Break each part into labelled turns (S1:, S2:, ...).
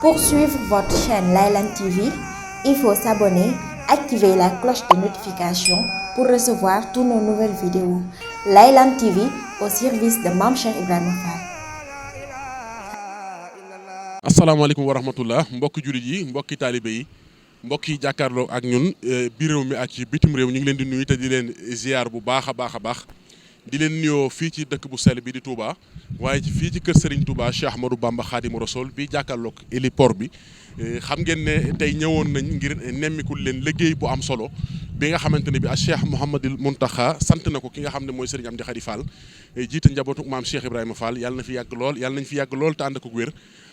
S1: Pour suivre votre chaîne Laylan TV, il faut s'abonner, activer la cloche de notification pour recevoir toutes nos nouvelles vidéos. Laylan TV au service de Mame Cheikh Ibrahima Fall.
S2: asalaamaaleykum wa rahmatullah mbokki jullit yi mbokki taalibe yi mbokk yi jàkkaarloo ak ñun biir réew mi ak ci bitim réew ñu ngi leen di nuyu te di leen ziar bu baax a baax di leen nuyoo fii ci dëkk bu sell bi di Touba waaye fii ci kër Serigne Touba Cheikh Ahmadou Bamba Khadimu Rassoul bi jàkkaarloog héliport bi xam ngeen ne tey ñëwoon nañ ngir nemmikul leen liggéey bu am solo bi nga xamante ne bi ak Cheikh Mouhamadul Mountakha sant na ko ki nga xam ne mooy Serigne Amdi Khady Fall jiite njabootu maam Cheikh Ibrahima Fall yàlla na fi yàgg lool yàlla nañ fi yàgg lool te ànd ko wér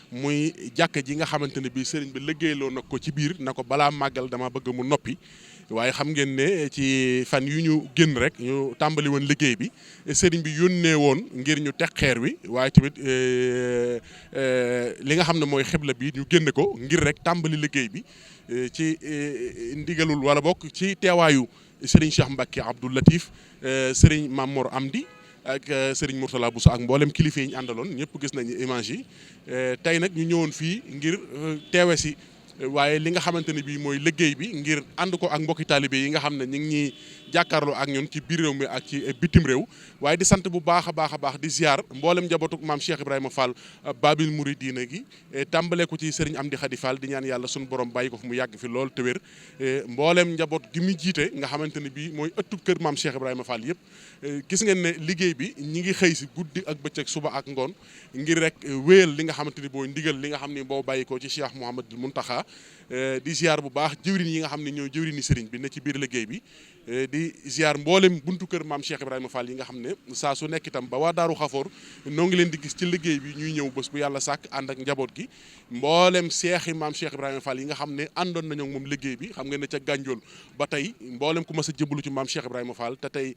S2: muy jàkka ji nga xamante ne bi sëriñ bi liggéeyloo na ko ci biir na ko balaa màggal dama bëgg mu noppi waaye xam ngeen ne ci fan yu ñu génn rek ñu tàmbali woon liggéey bi sëriñ bi yónnee woon ngir ñu teg xeer wi waaye tamit li nga xam ne mooy xibla bi ñu génne ko ngir rek tàmbali liggéey bi ci ndigalul wala bokk ci teewaayu sëriñ Cheikh Mbacke Abdou Latif sëriñ Mamor Amdi ak Serigne Mourtala Bousso ak mboolem kilifa yi ñu àndaloon ñëpp gis nañu image yi tey nag ñu ñëwoon fii ngir teewe si waaye li nga xamante ne bii mooy liggéey bi ngir ànd ko ak mbokki taalibe yi nga xam ne ñu ngi ñuy jàkkaarloo ak ñun ci biir réew mi ak ci bitim réew waaye di sant bu baax a baax di ziar mboolem njabootu maam Cheikh Ibrahima Fall Babil Mouridina gi tàmbalee ko ci Serigne Amdi Khady Fall di ñaan yàlla suñu borom bàyyi ko fu mu yàgg fi lool te wér mboolem njaboot gi mu jiite nga xamante ne bii mooy ëttub kër maam Cheikh Ibrahima Fall yëpp gis ngeen ne liggéey bi ñi ngi xëy si guddi ak bëccëg suba ak ngoon ngir rek wéyal li nga xamante ni booy ndigal li nga xam ne boo bàyyi ko ci Cheikh Mouhamadul Mountakha di ziar bu baax jëwriñ yi nga xam ne ñooy jëwriñi sëriñ bi ne ci biir liggéey bi di ziar mboolem buntu kër maam Cheikh Ibrahima Fall yi nga xam ne saa su nekk itam ba waa Daaru Xafoor noo ngi leen di gis ci liggéey bi ñuy ñëw bés bu yàlla sàkk ànd ak njaboot gi mboolem seexi maam Cheikh Ibrahima Fall yi nga xam ne àndoon nañu ak moom liggéey bi xam ngeen ne ca Gànjool ba tey mboolem ku mas a jébbalu ci maam Cheikh Ibrahima Fall te tey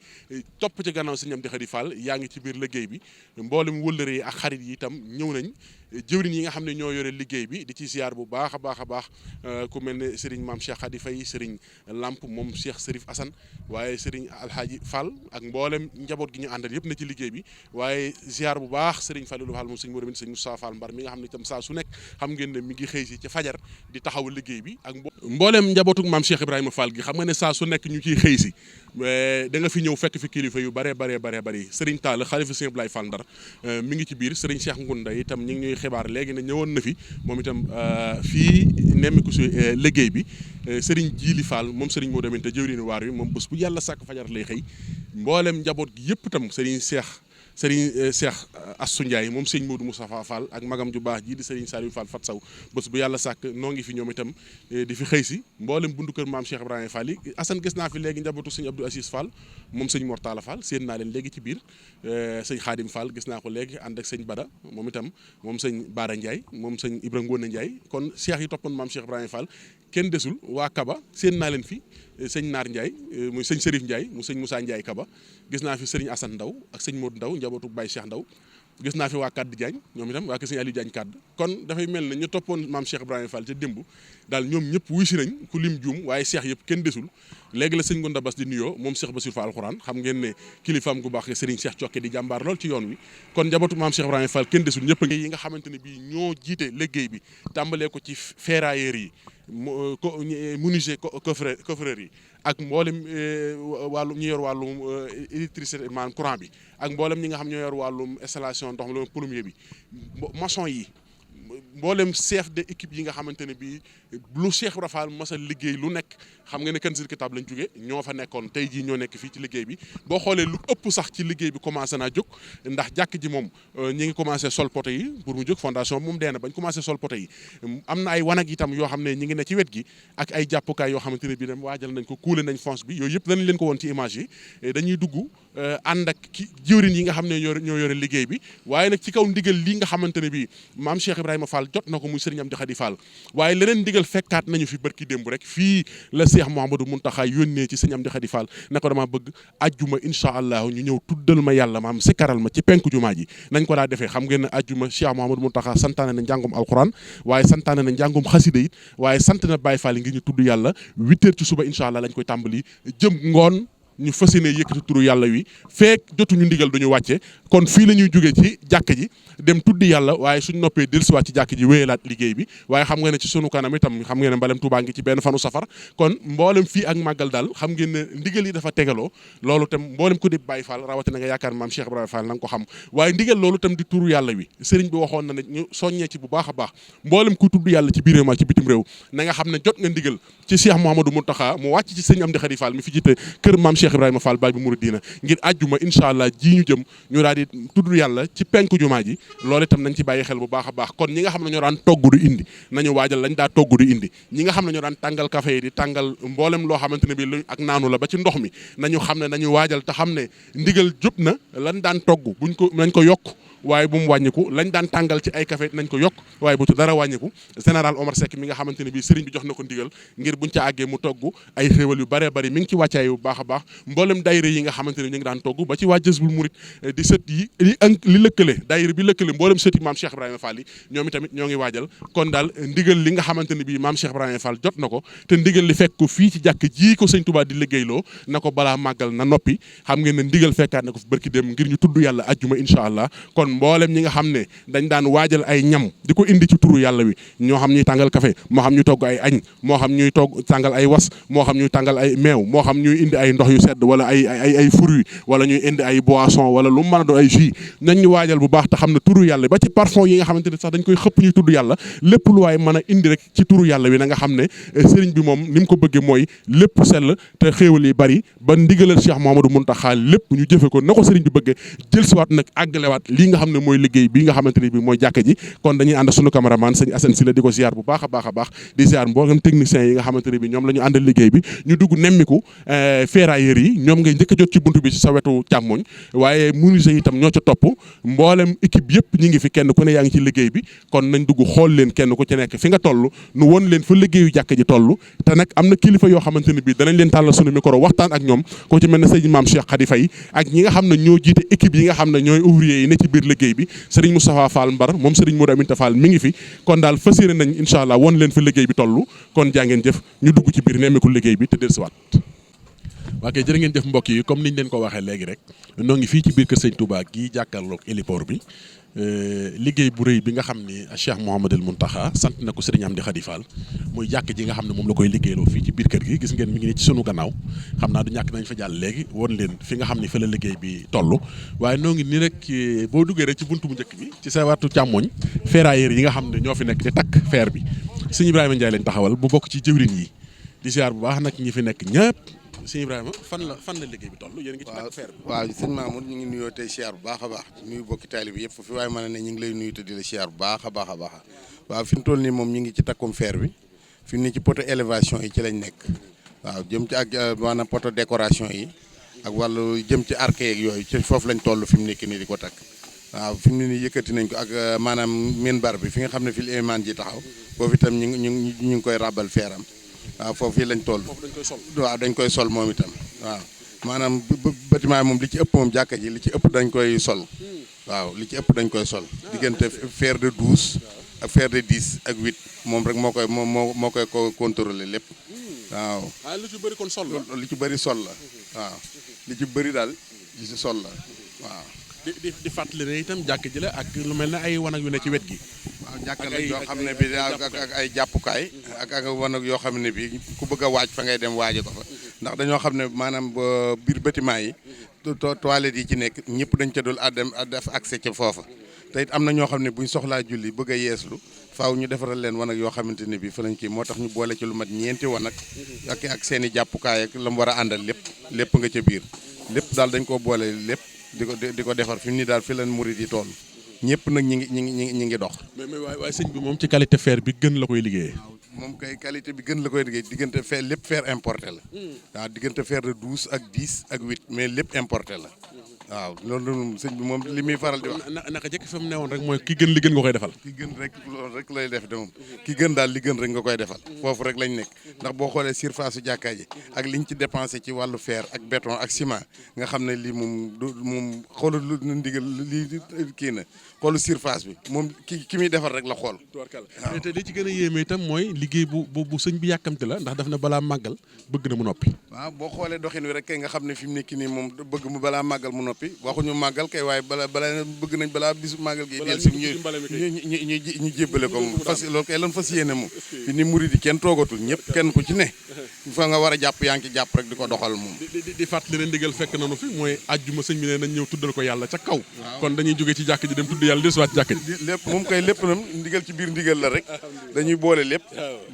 S2: topp ci gannaaw Sëriñ Amdi Khady Fall yaa ngi ci biir liggéey bi mboolem wëllëre yi ak xarit yi itam ñëw nañ jëwriñ yi nga xam ne ñoo yore liggéey bi di ci ziar bu baax a baax ku mel ne Serigne maam Cheikh Khady Faye Serigne Lamp moom Cheikh Serif Assane waaye Serigne Alhaji Fall ak mboolem njaboot gi ñu àndal yëpp na ci liggéey bi waaye ziar bu baax Serigne Fallou Fall moom Serigne Mouride Serigne Moussa Fall Mbar mi nga xam ne itam saa su nekk xam ngeen ne mi ngi xëy si ci fajar di taxaw liggéey bi ak mboolem njabootuk maam Cheikh Ibrahima Fall gi xam nga ne saa su nekk ñu ciy xëy si da nga fi ñëw fekk fi kilifa yu bare Serigne Tall xalifa Serigne Ablaye Fall Ndar mi ngi ci biir Serigne Cheikh Ngunda itam ñu ngi ñuy xibaar léegi ne ñëwoon na fi moom itam fii nemmiku si liggéey bi Serigne Djili Fall moom Serigne moo demee te jëwriñu waar wi moom bés bu yàlla sàkk fajar lay xëy mboolem njaboot gi yëpp itam Serigne Cheikh Assou Ndiaye moom Serigne Modou Moustapha Fall ak magam ju baax ji di Serigne Saliou Fall Fat Saw bés bu yàlla sàkk noo ngi fi ñoom itam di fi xëy si mboolem buntu kër maam Cheikh Ibrahima Fall yi Assane gis naa fi léegi njabootu Serigne Abdou Aziz Fall moom Serigne Mortala Fall séen naa leen léegi ci biir Serigne Khadim Fall gis naa ko léegi ànd ak Serigne Bada moom itam moom Serigne Bara Ndiaye moom Serigne Ibrahima Ngone Ndiaye kon Cheikh yi toppoon maam Cheikh Ibrahima Fall kenn desul waa Kaba séen naa leen fi sëñ Naar Ndiaye muy sëñ Serif Ndiaye mu sëñ Moussa Ndiaye Kaba gis naa fi sëriñ Assane Ndaw ak sëñ Modou Ndaw njabootu Baye Cheikh Ndaw gis naa fi waa Kadd Diagne ñoom itam waa kër sëñ Aliou Diagne Kadd kon dafay mel ne ñu toppoon maam Cheikh Ibrahima Fall ca démb daal ñoom ñëpp wuy si nañ ku lim juum waaye Cheikh yëpp kenn desul léegi la sëñ Gonda Bass di nuyoo moom Cheikh Bassirou Fall alxuraan xam ngeen ne kilifaam gu baax sëriñ Cheikh Cokke di jàmbaar lool ci yoon wi kon njabootu maam Cheikh Ibrahima Fall kenn desul ñëpp yi nga xamante ne bii ñoo jiite liggéey bi tàmbalee ko ci ferrailleurs yi menuisier coffreur yi ak mboolem wàllum ñi yor wàllum électricité maanaam courant bi ak mboolem ñi nga xam ñoo yor wàllum installation ndox mi plombier bi maçon yi mboolem chef de équipe yi nga xamante ne bii lu Cheikh Ibra Fall mas a liggéey lu nekk xam nga ne Kanzul Kitab lañ jógee ñoo fa nekkoon tey jii ñoo nekk fii ci liggéey bi boo xoolee lu ëpp sax ci liggéey bi commencé naa jóg ndax jàkk ji moom ñi ngi commencé sol poto yi pour mu jóg fondation moom dee na bañ commencé sol poto yi am na ay wanag itam yoo xam ne ñi ngi ne ci wet gi ak ay jàppukaay yoo xamante ne bii dem waajal nañ ko kuule nañ fonce bi yooyu yëpp dañ leen ko woon ci image yi dañuy dugg ànd ak ki jëwriñ yi nga xam ne ñoo yore liggéey bi waaye nag ci kaw ndigal lii nga xamante ne bii maam Cheikh Ibrahima Fall jot na ko muy Serigne Amdi Khady Fall waaye leneen ndigal fekkaat nañu fi barki démb rek fii la Cheikh Mouhamadou Mountakha yónnee ci Serigne Amdi Khady Fall ne ko dama bëgg ajjuma incha allah ñu ñëw tuddal ma yàlla maam sikaral ma ci penku jumaa ji nañ ko daa defee xam ngeen ne ajjuma Cheikh Mouhamadou Mountakha santaane na njàngum alquran waaye santaane na njàngum xasida it waaye sant na Baye Fall yi ngir ñu tudd yàlla 8 heures ci suba incha allah lañ koy tàmbali jëm ngoon ñu fas yéene yëkkati turu yàlla wi feek jotuñu ndigal duñu wàcce kon fii la ñuy jógee ci jàkk ji dem tuddi yàlla waaye suñ noppee dellusiwaat ci jàkk ji wéyalaat liggéey bi waaye xam nga ne ci sunu kanam itam xam ngeen ne mbalem Tuubaa ngi ci benn fanu safar kon mboolem fii ak màggal daal xam ngeen ne ndigal yi dafa tegaloo loolu tam mboolem ku di Baay Faal rawatina nga yaakaar maam Cheikh Ibrahima Fall na nga ko xam waaye ndigal loolu tam di turu yàlla wi sëriñ bi waxoon na ne ñu soññee ci bu baax a baax mboolem ku tudd yàlla ci biir réew ma ci bitim réew na nga xam ne jot nga ndigal ci Cheikh Mouhamadou Mountakha mu wàcc ci sëñ Amdi Khady Fall mi fi jiite kër maam Cheikh Ibrahima Fall Baay bi Mouridina ngir àjjuma incha allah ji ñu jëm ñu daal di tudd yàlla ci penku jumaa ji loolu itam nañ ci bàyyi xel bu baax a baax kon ñi nga xam ne ñoo daan togg du indi nañu waajal lañ daa togg du indi ñi nga xam ne ñoo daan tàngal café yi di tàngal mboolem loo xamante ne bi lu ak naanu la ba ci ndox mi nañu xam ne nañu waajal te xam ne ndigal jub na lan daan togg nañ ko yokk waaye bu mu wàññiku lañ daan tàngal ci ay café nañ ko yokk waaye bu ci dara wàññiku général Omar Seck mi nga xamante ne bii sëriñ bi jox na ko ndigal ngir buñ ca àggee mu togg ay xéewal yu baree bari mi ngi ci wàccaay bu baax a baax mboolem daayira yi nga xamante ne ñu ngi daan togg ba ci waa Jazbul Murid di sët yi li lëkkale daayira bi lëkkale mboolem sët yi maam Cheikh Ibrahima Fall yi ñoom itamit ñoo ngi waajal kon daal ndigal li nga xamante ne bii maam Cheikh Ibrahima Fall jot na ko te ndigal li fekk ko fii ci jàkk ji ko sëñ Touba di liggéeyloo na ko balaa màggal na noppi xam ngeen ne ndigal fekkaat na ko fi barki dem ngir ñu tudd yàlla ajjuma incha allah kon mboolem ñi nga xam ne dañ daan waajal ay ñam di ko indi ci turu yàlla wi ñoo xam ñuy tàngal café moo xam ñuy togg ay añ moo xam ñuy togg tàngal ay was moo xam ñuy tàngal ay meew moo xam ñuy indi ay ndox yu sedd wala ay fruits wala ñuy indi ay boisson wala lu mën a doon ay jus nañ ñu waajal bu baax te xam ne turu yàlla ba ci parfum yi nga xamante ne sax dañ koy xëpp ñuy tudd yàlla lépp lu waaye mën a indi rek ci turu yàlla wi na nga xam ne sëriñ bi moom ni mu ko bëggee mooy lépp sell te xéewal yi bari ba ndigalal Cheikh Mouhamadou Mountakha lépp ñu jëfe ko na ko sëriñ bi bëggee jël siwaat nag àggalewaat lii nga xam ne mooy liggéey bi nga xamante ne bi mooy jàkka ji kon dañuy ànd sunu cameraman sëñ Assane Sylla di ko ziar bu baax a baax a baax di ziar mboolem techniciens yi nga xamante ne bi ñoom la ñu àndal liggéey bi ñu dugg nemmiku ferrailleurs yi ñoom ngay njëkk a jot ci buntu bi ci sa wetu càmmoñ waaye menuisiers itam ñoo ca topp mboolem équipe yëpp ñi ngi fi kenn ku ne yaa ngi ci liggéey bi kon nañ dugg xool leen kenn ku ci nekk fi nga toll nu won leen fa liggéeyu jàkka ji toll te nag am na kilifa yoo xamante ne bi danañ leen tàllal sunu micro waxtaan ak ñoom ko ci mel ne sëñ Maam Cheikh Khady Faye ak ñi nga xam ne ñoo jiite équipe yi nga xam ne ñooy ouvrier yi ne ci biir liggéey bi Serigne Moustapha Fall Mbar moom Serigne Modou Aminta Fall mi ngi fi kon daal fas yéene nañ incha allah won leen fa liggéey bi toll kon jaa ngeen jëf ñu dugg ci biir nemmeeku liggéey bi te dellusiwaat. waa kay jërë ngeen jëf mbokk yi comme niñ leen ko waxee léegi rek noo ngi fii ci biir kër Sëñ Touba gii jàkkaarloog héliport bi liggéey bu rëy bi nga xam ne Cheikh Mouhamadoul Mountakha sant na ko Serigne Amdi Khady Fall muy jàkk ji nga xam ne moom la koy liggéeyloo fii ci biir kër gi gis ngeen mi ngi nii ci sunu gannaaw xam naa du ñàkk nañ fa jàll léegi won leen fi nga xam ne fa la liggéey bi toll waaye noo ngi nii rek boo duggee rek ci buntu bu njëkk bi ci sa wàttu càmmoñ ferrailleurs yi nga xam ne ñoo fi nekk di takk fer bi sëñ Ibrahima Ndiaye lañ taxawal bu bokk ci jëwriñ yi di ziar bu baax nag ñi fi nekk ñëpp sëñ Ibrahima fan la liggéey bi toll yéen ngi ci takk fer bi
S3: waaw sëñ Mamour ñu ngi nuyoo tey siyaar bu baax a baax nuyu bokki taalibe bi yëpp fi waaye mën na ne ñu ngi lay nuyu te di la siyaar bu baax a baax a baax waaw fi mu toll nii moom ñu ngi ci takkum fer bi fi mu ne ci poto élévation yi ci lañ nekk waaw jëm ci ak maanaam poto décoration yi ak wàllu jëm ci arc yeeg yooyu ci foofu lañ toll fi mu nekk nii di ko takk waaw fi mu ne nii yëkkati nañ ko ak maanaam minbar bi fi nga xam ne fi imaan ji taxaw foofu itam ñu ngi koy rabal feeram waaw foofu yi lañ toll waaw dañ koy sol moom itam waaw maanaam bâtiment moom li ci ëpp moom jàkka ji li ci ëpp dañ koy sol waaw li ci ëpp dañ koy sol diggante fer de 12 ak fer de 10 ak 8 moom rek moo koy contrôler lépp waaw
S2: lu ci bëri kon sol la
S3: li ci bëri sol la waaw li ci bëri daal li ci sol la waaw
S2: di fàttali ne itam jàkk ji la ak lu mel ne ay wanag yu ne ci wet gi
S3: waaw jàkka la yoo xam ne bi ak ay jàppukaay ak wanag yoo xam ne bi ku bëgg a waaj fa ngay dem waaje ko fa ndax dañoo xam ne maanaam biir bâtiment yi toilettes yi ci nekk ñëpp dañ ca dul def accès ca foofa te it am na ñoo xam ne buñ soxlaa julli bëgg a yeeslu faaw ñu defaral leen wanag yoo xamante ne bi fa lañ kii moo tax ñu boole ci lu mat ñeenti wanag ak seen i jàppukaay ak la mu war a àndal lépp nga ca biir lépp daal dañ koo boole lépp di ko defar fi mu ni daal fi leen murid yi toll ñëpp nag ñi ngi dox.
S2: mais waaye sëñ bi moom ci qualité fer bi gën la koy liggéeyee.
S3: moom kay qualité bi gën la koy liggéey diggante fer lépp fer importé la. waaw diggante fer de 12 ak 10 ak 8 mais lépp importé la. waaw loolu moom sëñ bi moom li muy faral di wax.
S2: naka jëkk fi mu newoon rek mooy ki gën li gën nga koy defal.
S3: ki gën rek loolu rek lay def de moom ki gën daal li gën rek nga koy defal foofu rek lañ nekk ndax boo xoolee surface su jàkkaa ji ak liñ ci dépensé ci wàllu fer ak béton ak ciment nga xam ne lii moom du moom xoolul lu ndigal lii kii na xoolu surface bi moom ki muy defar rek la xool.
S2: waaw te li ci gën a yéeme itam mooy liggéey bu sëñ bi yàkkamte la ndax daf na balaa màggal bëgg na mu noppi.
S3: waaw boo xoolee doxin wi rek kay nga xam ne fi mu nekk nii moom bëgg mu balaa màggal mu noppi waxuñu màggal kay waaye balaa bëgg nañ balaa bisu màggal gi del si ñu jébbale ko moom loolu kay lan fas yéene moom fi ni murid yi kenn toogatul ñëpp kenn ku ci ne fa nga war a jàpp yaa ngi ci jàpp rek di ko doxal moom
S2: di fàttali ne ndigal fekk nañu fi mooy àjjuma sëñ bi ne nañ ñëw tuddal ko yàlla ca kaw kon dañuy jóge ci jàkk ji dem tudd yàlla desuwaat jàkk ji
S3: lépp moom kay lépp nam ndigal ci biir ndigal la rek dañuy boole lépp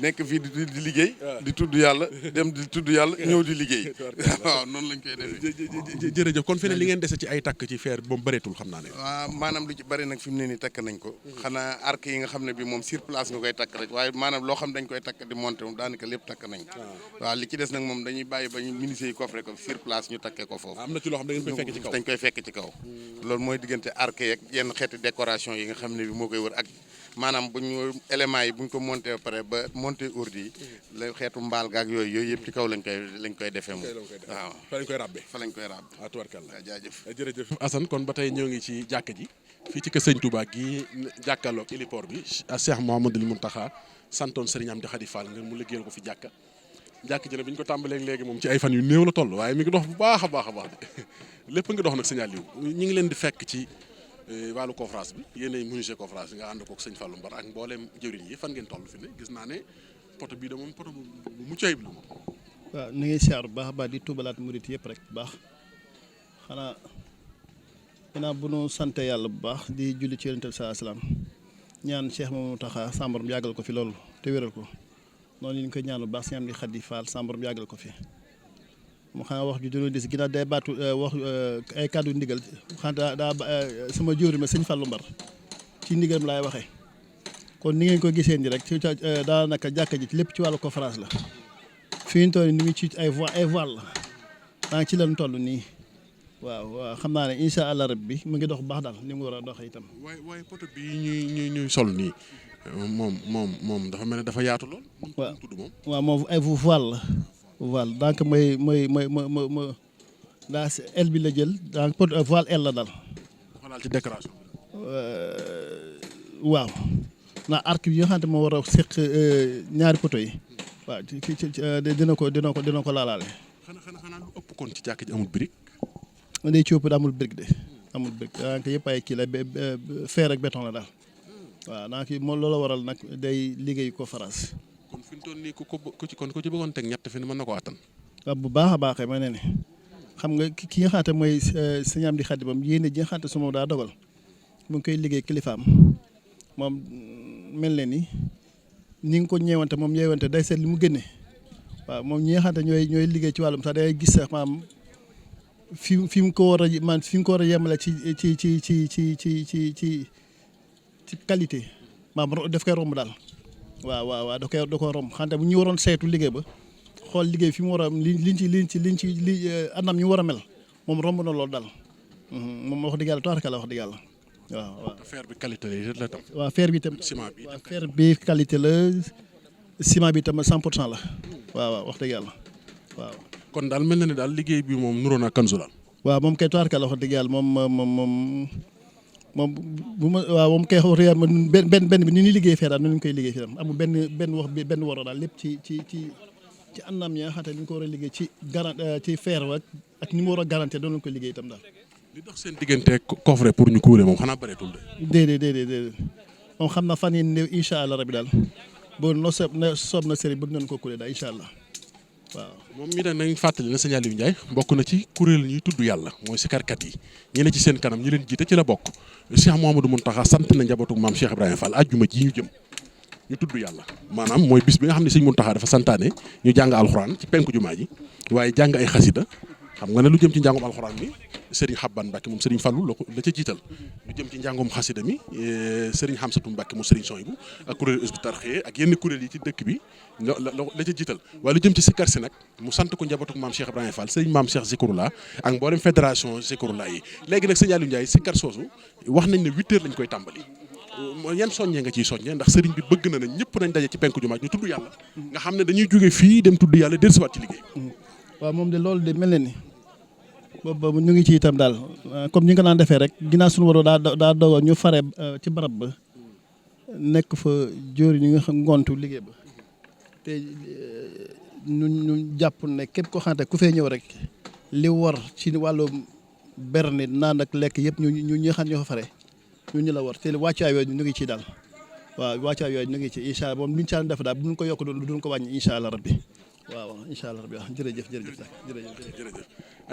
S3: nekk fii di liggéey di tudd yàlla dem di tudd yàlla ñëw di liggéey waaw noonu lañ koy defee
S2: jërëjëf kon fi ne li ngeen dese ci ay takk ci feer moom bëreetul xam naa ne
S3: waaw maanaam lu ci bëri nag fi mu ne nii takk nañ ko xanaa arc yi nga xam ne bi moom sur place nga koy takk rek waaye maanaam loo xam dañ koy takk di monter moom daanaka lépp takk nañ ko waaw li ci des nag moom dañuy bàyyi ba ministère yi coffre ko sur place ñu takkee ko foofu
S2: am na ci loo xam da ngeen koy fekk ci kaw
S3: dañ koy fekk ci kaw loolu mooy diggante arc yeeg yenn xeeti décoration yi nga xam ne bi moo koy wër ak maanaam bu ñu éléments yi bu ñu ko monté ba pare ba monté ordi yi la xeetu mbaal gaag yooyu yëpp ci kaw lañ koy defee moom waaw
S2: fa lañ koy ràbbee
S3: fa lañ koy ràbb
S2: waaw tubarkalla
S3: jaajëf
S2: jërëjëf Assane kon ba tey ñoo ngi ci jàkk ji fii ci kër Sëñ Touba gi jàkkaarloog héliport bi Cheikh Mouhamadoul Mountakha santoon Serigne Amdi Khady Fall ngeen mu liggéeyal ko fi jàkk ji ne bi ñu ko tàmbalee léegi moom ci ay fan yu néew la toll waaye mi ngi dox bu baax a baax a baax lépp ngi dox nag signal yi ñu ngi leen di fekk ci wàllu conférence bi yéenay menuisier conférence bi nga ànd kook sëñ Fallou Mbar ak mbooleem jëwriñ yi fan ngeen toll fi ne gis naa ne poto bii de moom poto bu mucc ayib la moom.
S4: waaw ni ngi siyaar bu baax a baax di tuubalaat murit yëpp rek bu baax xanaa ginnaaw bu nu sante yàlla bu baax di julli ci Yonent bi sallallahu alayhi wasallam ñaan Cheikh Mountakha samborom yàggal ko fi loolu te wéral ko noonu ñu koy ñaan bu baax si Amdi Khady Fall samborom yàggal ko fi mu xanaa wax ju dina dis ginnaaw day baatu wax ay kàddu ndigal xanaa daa sama jóori ma sëñ Fallou Mbar ci ndigalam laay waxee kon ni ngeen ko gisee nii rek ci daanaka jàkka ji lépp ci wàllu conférence la fi ñu toll ni ngi ci ay voile la daa ci leen toll nii waaw xam naa ne incha allah rabbi mu ngi dox bu baax daal ni mu war a doxee itam.
S2: waaye poto bi ñuy sol nii moom dafa mel ne dafa yaatu lool.
S4: waaw
S2: tudd moom.
S4: waaw moom ay voile la. voile donc mooy daa aile bi la jël donc voile aile la daal.
S2: dafa laal ci décoration bi.
S4: waaw ndax arc bi nga xamante moo war a seq ñaari poto yi waaw dina ko laalaale.
S2: xanaa lu ëpp kon ci jàkk ji amul brique.
S4: day ci ëpp amul brique de amul brique daanaka yëpp ay kii la fer ak béton la daal waaw daanaka moom loolu waral nag day liggéey conférence.
S2: kon fi mu toll nii ku ci bëggoon teg ñett fi mën na ko attan.
S4: waaw bu baax a baaxee ma ne xam nga ki nga xamante mooy sëñ Amdi Khady moom yéene ji nga xamante su moom daa dogal mu ngi koy liggéey kilifaam moom mel na ni nga ko ñeewante moom ñeewante day seet li mu génne waaw moom ñi nga xamante ñooy liggéey ci wàllum sax day gis sax maam fi mu ko war a yemale ci qualité maam daf koy romb daal. waaw da ko romb xante bu ñu waroon saytu liggéey ba xool liggéey fi mu war a liñ ci anam ñu war a mel moom romb na loolu daal moom wax dëgg yàlla taaraka la wax dëgg yàlla waaw.
S2: fer bi qualité la tam.
S4: waaw fer bi tam
S2: ciment bi
S4: waaw fer bi qualité la ciment bi tam 100% la waaw wax dëgg yàlla waaw.
S2: kon daal mel na ne daal liggéey bi moom nuróo na kanzu la.
S4: waaw moom kay taaraka la wax dëgg yàlla moom bu ma waaw moom kay wax dëgg yàlla benn bi ni ñuy liggéey fee daal noonu ñu koy liggéey fii tam amul benn woro daal lépp ci anam ya xate li ñu ko war a liggéey ci fer ak ni mu war a garanté doon lañu ko liggéey itam daal.
S2: li dox seen diggante coffre pour ñu kuule moom xanaa bëreetul de.
S4: déedéet moom xam na fan yii néew incha allah rabi daal boo soob na sëriñ bëgg nañu ko kuule daal incha allah waaw.
S2: moom mii nag nañ fàttali na sëñ Aliou Ndiaye bokk na ci kuréel ñuy tudd yàlla mooy sikarkat yi ñi ne ci seen kanam ñi leen jiite ci la bokk Cheikh Mouhamadou Mountakha sant na njabootug maam Cheikh Ibrahima Fall àjjuma ji ñu jëm ñu tudd yàlla maanaam mooy bis bi nga xam ne sëñ Mountakha dafa santaane ñu jàng alxuraan ci penku jumaa ji waaye jàng ay xasida xam nga ne lu jëm ci njàngum alxuraan mi Serigne Xabban Mbacke moom Serigne Fallou la ca jiital lu jëm ci njàngum xasida mi Serigne Xamsatu Mbacke moom Serigne Soyibu ak kuréel Hizbut Tarqiyyah ak yenn kuréel yi ci dëkk bi la ca jiital waaye lu jëm ci sikkar si nag mu sant ko njabootuk maam Cheikh Ibrahima Fall Serigne maam Cheikh Zikroullah ak mboolem fédération Zikroullah yi léegi nag sëñ Aliou Ndiaye sikkar soosu wax nañ ne 8h lañ koy tàmbali yan soññee nga ciy soññee ndax sëriñ bi bëgg na ñëpp nañ daje ci penku jumaa ñu tudd yàlla nga xam ne dañuy jóge fii dem tudd yàlla dellusiwaat ci liggéey.
S4: waaw moom de loolu de mel na ni boobu ñu ngi ci itam daal comme ñi nga naan defee rek ginnaaw suñu waroo daa dogo ñu fare ci barab ba nekk fa jóori ñi nga xam ngontu liggéey ba te ñu jàpp ne képp koo xamante ku fee ñëw rek li war ci wàllu berne naan ak lekk yëpp ñu ñi xam ñoo fa fare ñu la war te wàccaay yooyu ñu ngi ci daal waaw wàccaay yooyu ñu ngi ci incha allah moom luñ caan def daal bu ñu ko yokk duñ ko wàññi incha allah rabbi waaw incha allah rabbi waaw jërëjëf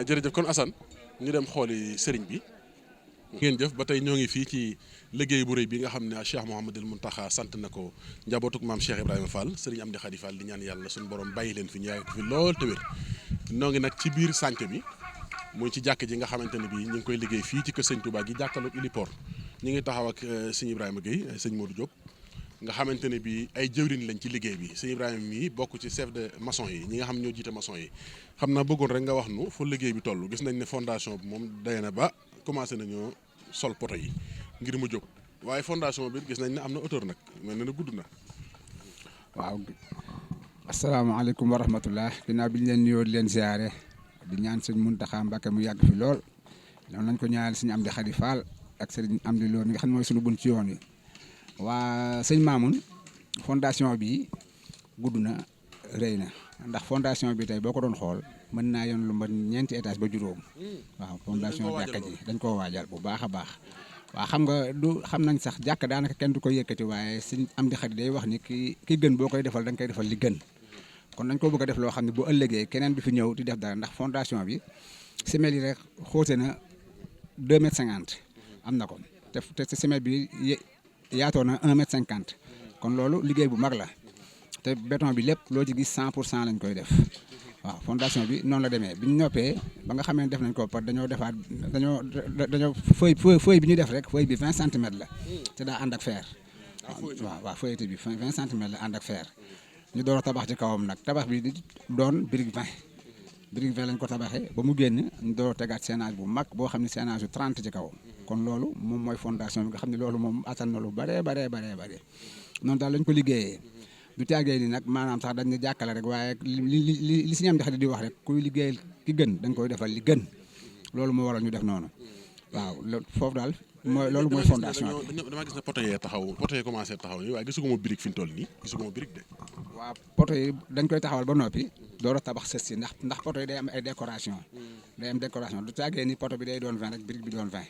S2: jërëjëf kon Assane ñu dem xooli sëriñ bi ngeen jëf ba tey ñoo ngi fii ci liggéey bu rëy bi nga xam ne Cheikh Mouhamadoul Mountakha sant na ko njabootuk maam Cheikh Ibrahima Fall sëriñ Amdi Khady Fall di ñaan yàlla suñu borom bàyyi leen fi ñu yàgg fi lool te wér noo ngi nag ci biir sànq bi muy ci jàkk ji nga xamante ne bii ñu ngi koy liggéey fii ci kër sëñ Touba gi jàkkaarloog Iliport ñu ngi taxaw ak sëñ Ibrahima Gueye sëñ Modou Diop nga xamante ne bii ay jëwriñ lañ ci liggéey bi sëñ Ibrahima mii bokk ci chef de maçon yi ñi nga xam ñoo jiite maçon yi xam naa bëggoon rek nga wax nu fu liggéey bi toll gis nañ ne fondation bi moom day na ba commencé nañoo sol poto yi ngir mu jóg waaye fondation bi gis nañ ne am na hauteur nag mel na ne gudd na.
S5: waaw asalaamaaleykum wa rahmatullah ginnaaw bi ñu leen nuyoo di leen ziare di ñaan sëñ Mountakha Mbacké mu yàgg fi lool noonu lañ ko ñaanal sëñ Amdi Khady Fall ak sëñ Amdi Lo mi nga xam ne mooy suñu bun ci yoon wi waa sëñ Mamoun fondation bi gudd na rëy na ndax fondation bi tey boo ko doon xool mën naa yoon lu mba ñeenti étage ba juróom waaw fondation jàkka ji dañ koo waajal bu baax a baax waaw xam nga du xam nañ sax jàkk daanaka kenn du ko yëkkati waaye sëñ Amdi Khady day wax ni ki gën boo koy defal da nga koy defal li gën kon dañ ko bëgg a def loo xam ne bu ëllëgee keneen du fi ñëw di def dara ndax fondation bi semelle yi rek xóote na 2,50 m am na ko te semelle bi yaatoo na 1,50 m kon loolu liggéey bu mag la te béton bi lépp loo ci gis 100% lañ koy def waaw fondation bi noonu la demee bi ñu noppee ba nga xamee def nañ ko par dañoo defaat dañoo feuille bi ñu def rek feuille bi 20 cm la te daa ànd ak fer waaw feuilleté bi 20 cm la ànd ak fer ñu door a tabax ci kawam nag tabax bi di doon brique 20 lañ ko tabaxee ba mu génn ñu door a tegaat séenage bu mag boo xam ne séenage bu 30 ci kaw kon loolu moom mooy fondation bi nga xam ne loolu moom attan na lu bare noonu daal lañ ko liggéeyee du caagee ni nag maanaam sax dañ ne jàkkale rek waaye li si ñam jaxati di wax rek kuy liggéeyal ki gën da nga koy defal li gën loolu moo waral ñu def noonu waaw foofu daal mooy loolu mooy fondation bi.
S2: damaa gis ne poto yee commencé taxaw nii waaye gisuguma brique fi ñu toll nii gisuguma brique de.
S5: waaw poto yi dañ koy taxawal ba noppi door a tabax sës si ndax poto yi day am ay décoration du caagee ni poto bi day doon 20 rek brique bi doon 20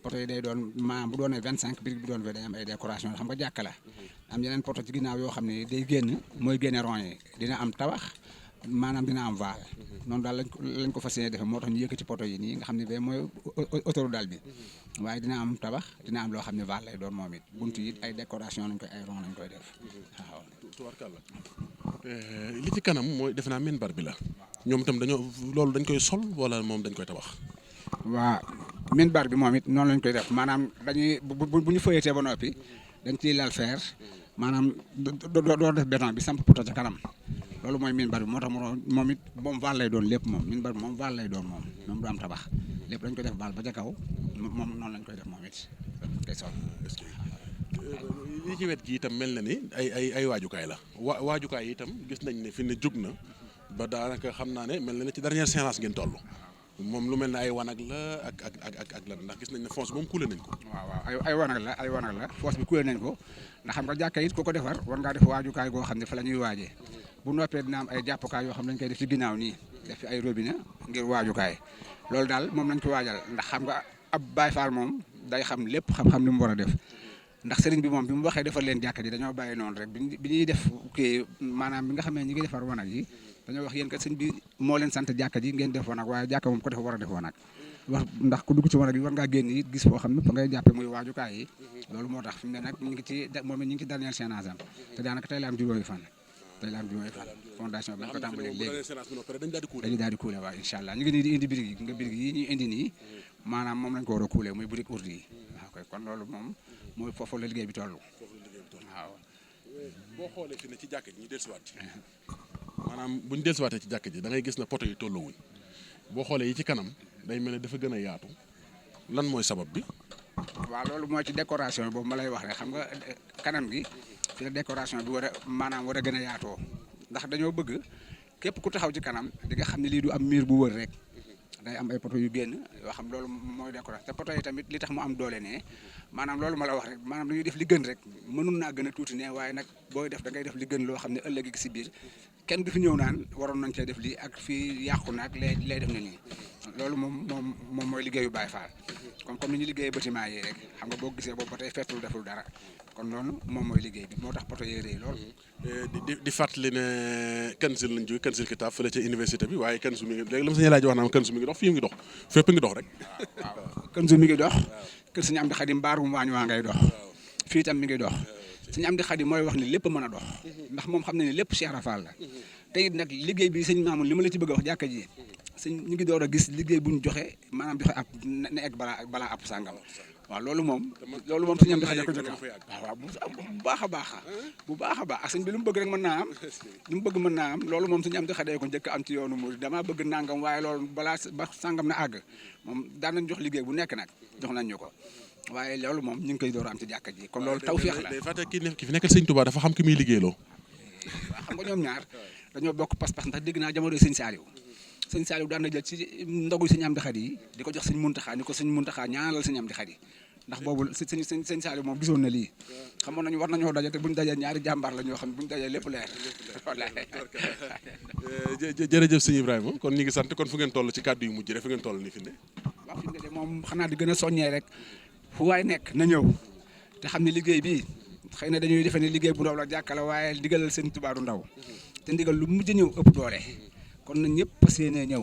S5: poto yi day doon maanaam bu doonee 25 brique bi doon 20 day am ay décoration xam nga jàkka la am yeneen poto ci ginnaaw yoo xam ne day génn mooy génne rond yi dina am tabax maanaam dina am vaal noonu daal lañ ko fas yéene defee moo tax ñu yëkkati poto yi nii nga xam ne bee mooy autoroute daal bi waaye dina am tabax dina am loo xam ne vaal lay doon moom it buntu yi ay décoration lañ koy ay rond lañ koy def waaw.
S2: tubaarkàlla li ci kanam mooy defe naa minbar bi la ñoom itam loolu dañ koy sol wala moom dañ koy tabax.
S5: waaw minbar bi moom it noonu lañ koy def maanaam dañuy bu ñu feuilleté ba noppi dañ ciy lal fer maanaam doo def béton bi samp poto ca kanam. loolu mooy minbar bi moo tax moom it moom vaal lay doon lépp moom minbar bi moom vaal lay doon moom du am tabax lépp dañ koy def vaal ba ca kaw moom noonu lañ koy def moom it day sol.
S2: li ci wet gi itam mel na ni ay waajukaay la waajukaay yi itam gis nañ ne fi ne jóg na ba daanaka xam naa ne mel na ne ci dernière séance ngeen toll moom lu mel ne ay wanag la ak lan ndax gis nañ ne fosse moom kuule nañ ko.
S5: waaw ay wanag la fosse bi kuule nañ ko ndax xam nga jàkka it ku ko defar war ngaa def waajukaay goo xam ne fa la ñuy waajee bu noppee dina am ay jàppukaay yoo xam ne dañ koy def ci ginnaaw nii def fi ay robinet ngir waajukaay loolu daal moom lañ ko waajal ndax xam nga ab Baay Faal moom day xam lépp xam li mu war a def ndax sëriñ bi moom bi mu waxee defar leen jàkka ji dañoo bàyyi noonu rek bi ñuy def kii maanaam bi nga xam ne ñi ngi defar wanag yi dañoo wax yéen kat sëñ bi moo leen sant jàkka ji ngeen def wanag waaye jàkka moom ko dafa war a def wanag wax ndax ku dugg ci wanag yi war ngaa génn it gis foo xam ne fa ngay jàppe muy waajukaay yi loolu moo tax fi mu ne nag ñu ngi ci moom it ñu ngi ci dernière séance am te daanaka tey la am juróomi fan Laylan bi mooy Fall fondation bi ñu ko tàmbalee léegi
S2: dañuy
S5: daal di kuule waaw incha allah ñu ngi nii di indi birig yi nga birig yi ñuy indi nii maanaam moom lañ ko war a kuule muy birig urdi yi waaw koy kon loolu moom mooy foofu la liggéey bi toll waaw.
S2: boo xoolee fi ne ci jàkk ji ñu dellusiwaat ci maanaam bu ñu dellusiwaatee ci jàkk ji da ngay gis ne poto yi tolluwuñ boo xoolee yi ci kanam day mel ne dafa gën a yaatu lan mooy sabab bi.
S5: waaw loolu mooy ci décoration boobu ma lay wax rek xam nga kanam gi fi la décoration bi war a maanaam war a gën a yaatoo ndax dañoo bëgg képp ku taxaw ci kanam di nga xam ne lii du am miir bu wër rek day am ay poto yu génn yoo xam loolu mooy décoration te poto yi tamit li tax mu am doole ne maanaam loolu ma la wax rek maanaam dañuy def li gën rek mënun naa gën a tuuti ne waaye nag booy def da ngay def li gën loo xam ne ëllëg si biir kenn du fi ñëw naan waroon nañ cee def lii ak fii yàqu naag lay def na nii loolu moom mooy liggéeyu Baye Fall comme ni ñu liggéeyee bâtiment yi rek xam nga boo gisee boobu ba tey fettul deful dara kon loolu moom mooy liggéey bi moo tax poto yee rëy lool.
S2: di fàttali ne Kanzil lañ jógee Kanzil Kitab fële ca université bi waaye Kanzu mi ngi léegi la ma sañ laaj wax naa Kanzu mi ngi dox fii mi ngi dox fépp ngi dox rek.
S5: waaw Kanzu mi ngi dox kër Sëñ Amdi Xadim mbaarum waañ waa ngay dox fii tam mi ngi dox Sëñ Amdi Xadim mooy wax ni lépp mën a dox ndax moom xam na ne lépp Cheikh Rafal la te it nag liggéey bi sëñ Mamoun li ma la ci bëgg a wax jàkka ji ñu ngi door a gis liggéey bu ñu joxe maanaam joxe ab ne egg balaa ab sàngam waaw loolu moom Sëñ Amdi Xadim ko jëkk waaw bu baax a baax ak sëñ bi lu mu bëgg rek mën naa am lu mu bëgg mën naa am loolu moom Sëñ Amdi Xadim ko njëkk am ci yoonu mu damaa bëgg nangam waaye loolu balaa ba sàngam na àgg moom daan nañ jox liggéey bu nekk nag jox nañ ñu ko waaye loolu moom ñu ngi koy door a am ci jàkka ji kon loolu tawfeex la
S2: day fàtte ki fi nekkal sëñ Touba dafa xam ki muy liggéeyloo
S5: waaw xam nga ñoom ñaar dañoo bokk pas-pas ndax dégg naa jamono sëñ Saliou daan na jël ci ndogu Sëñ Amdi Xadi yi di ko jox Sëñ Muntaxa ni ko Sëñ Muntaxa ñaanal Sëñ Amdi Xadi ndax boobu sëñ Saliou moom gisoon na lii xamoon nañu war nañoo daje te buñu dajee ñaari jàmbaar la ñoo xam ne buñu dajee lépp leer wallaay
S2: jërëjëf sëñ Ibrahima kon ñu ngi sant kon fu ngeen toll ci kàddu yu mujj rek fu ngeen toll ni fi ne
S5: waaw fi mu ne de moom xanaa di gën a soññee rek fu waay nekk na ñëw te xam ne liggéey bi xëy na dañuy defe ne liggéey bu ndaw la jàkkala waaye ndigalal Sëñ Tuubaa du ndaw te ndigal lu mujj ñëw ëpp doole kon na ñëpp fas yéenee ñëw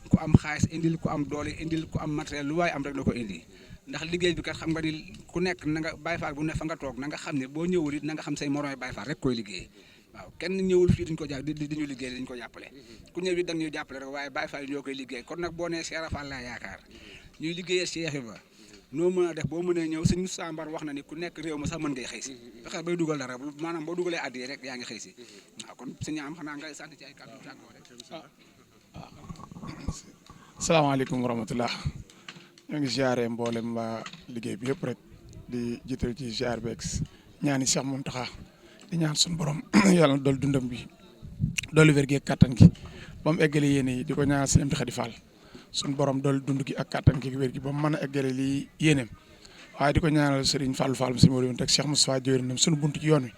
S5: ku am xaalis indil ku am doole indil ku am matériel lu waaye am rek la ko indi ndax liggéey bi kat xam nga ni ku nekk na nga Baye Fall bu ne fa nga toog na nga xam ne boo ñëwul it na nga xam say moroom Baye Fall rek koy liggéey waaw kenn ñëwul fii duñ ko di ñu liggéey dañ ko jàppale ku ñëw it da nga ñuy jàppale rek waaye Baye Fall yi ñoo koy liggéey kon nag boo nee Cheikh Rafal laa yaakaar ñuy liggéeyee Cheikh Ibra noo mën a def boo mënee ñëw sëñ Moussa Mbar wax na ni ku nekk réew ma sax mën ngay xëy si fexe bay dugal dara maanaam boo dugalee addiya rek yaa ngi xëy si waaw kon sëñ am xanaa ngay sant ci ay kàddu tàggoo rek
S6: salaamaaleykum wa rahmatulah ñoo ngi ziare mboolem waa liggéey bi yëpp rek di jiital ci ziar beeg ñaani Cheikh Mountakha di ñaan suñu borom yàlla na dool dundam bi doolu wér gi ak kattan gi ba mu eggale yéene yi di ko ñaanal Sëñ Amdi Xadi Fall suñu borom dool dund gi ak kattan gi wér gi ba mu mën a eggale lii yéeneem waaye di ko ñaanal Serigne Fallou Fall si ma teg Cheikh Moustapha Diop suñu buntu ci yoon wi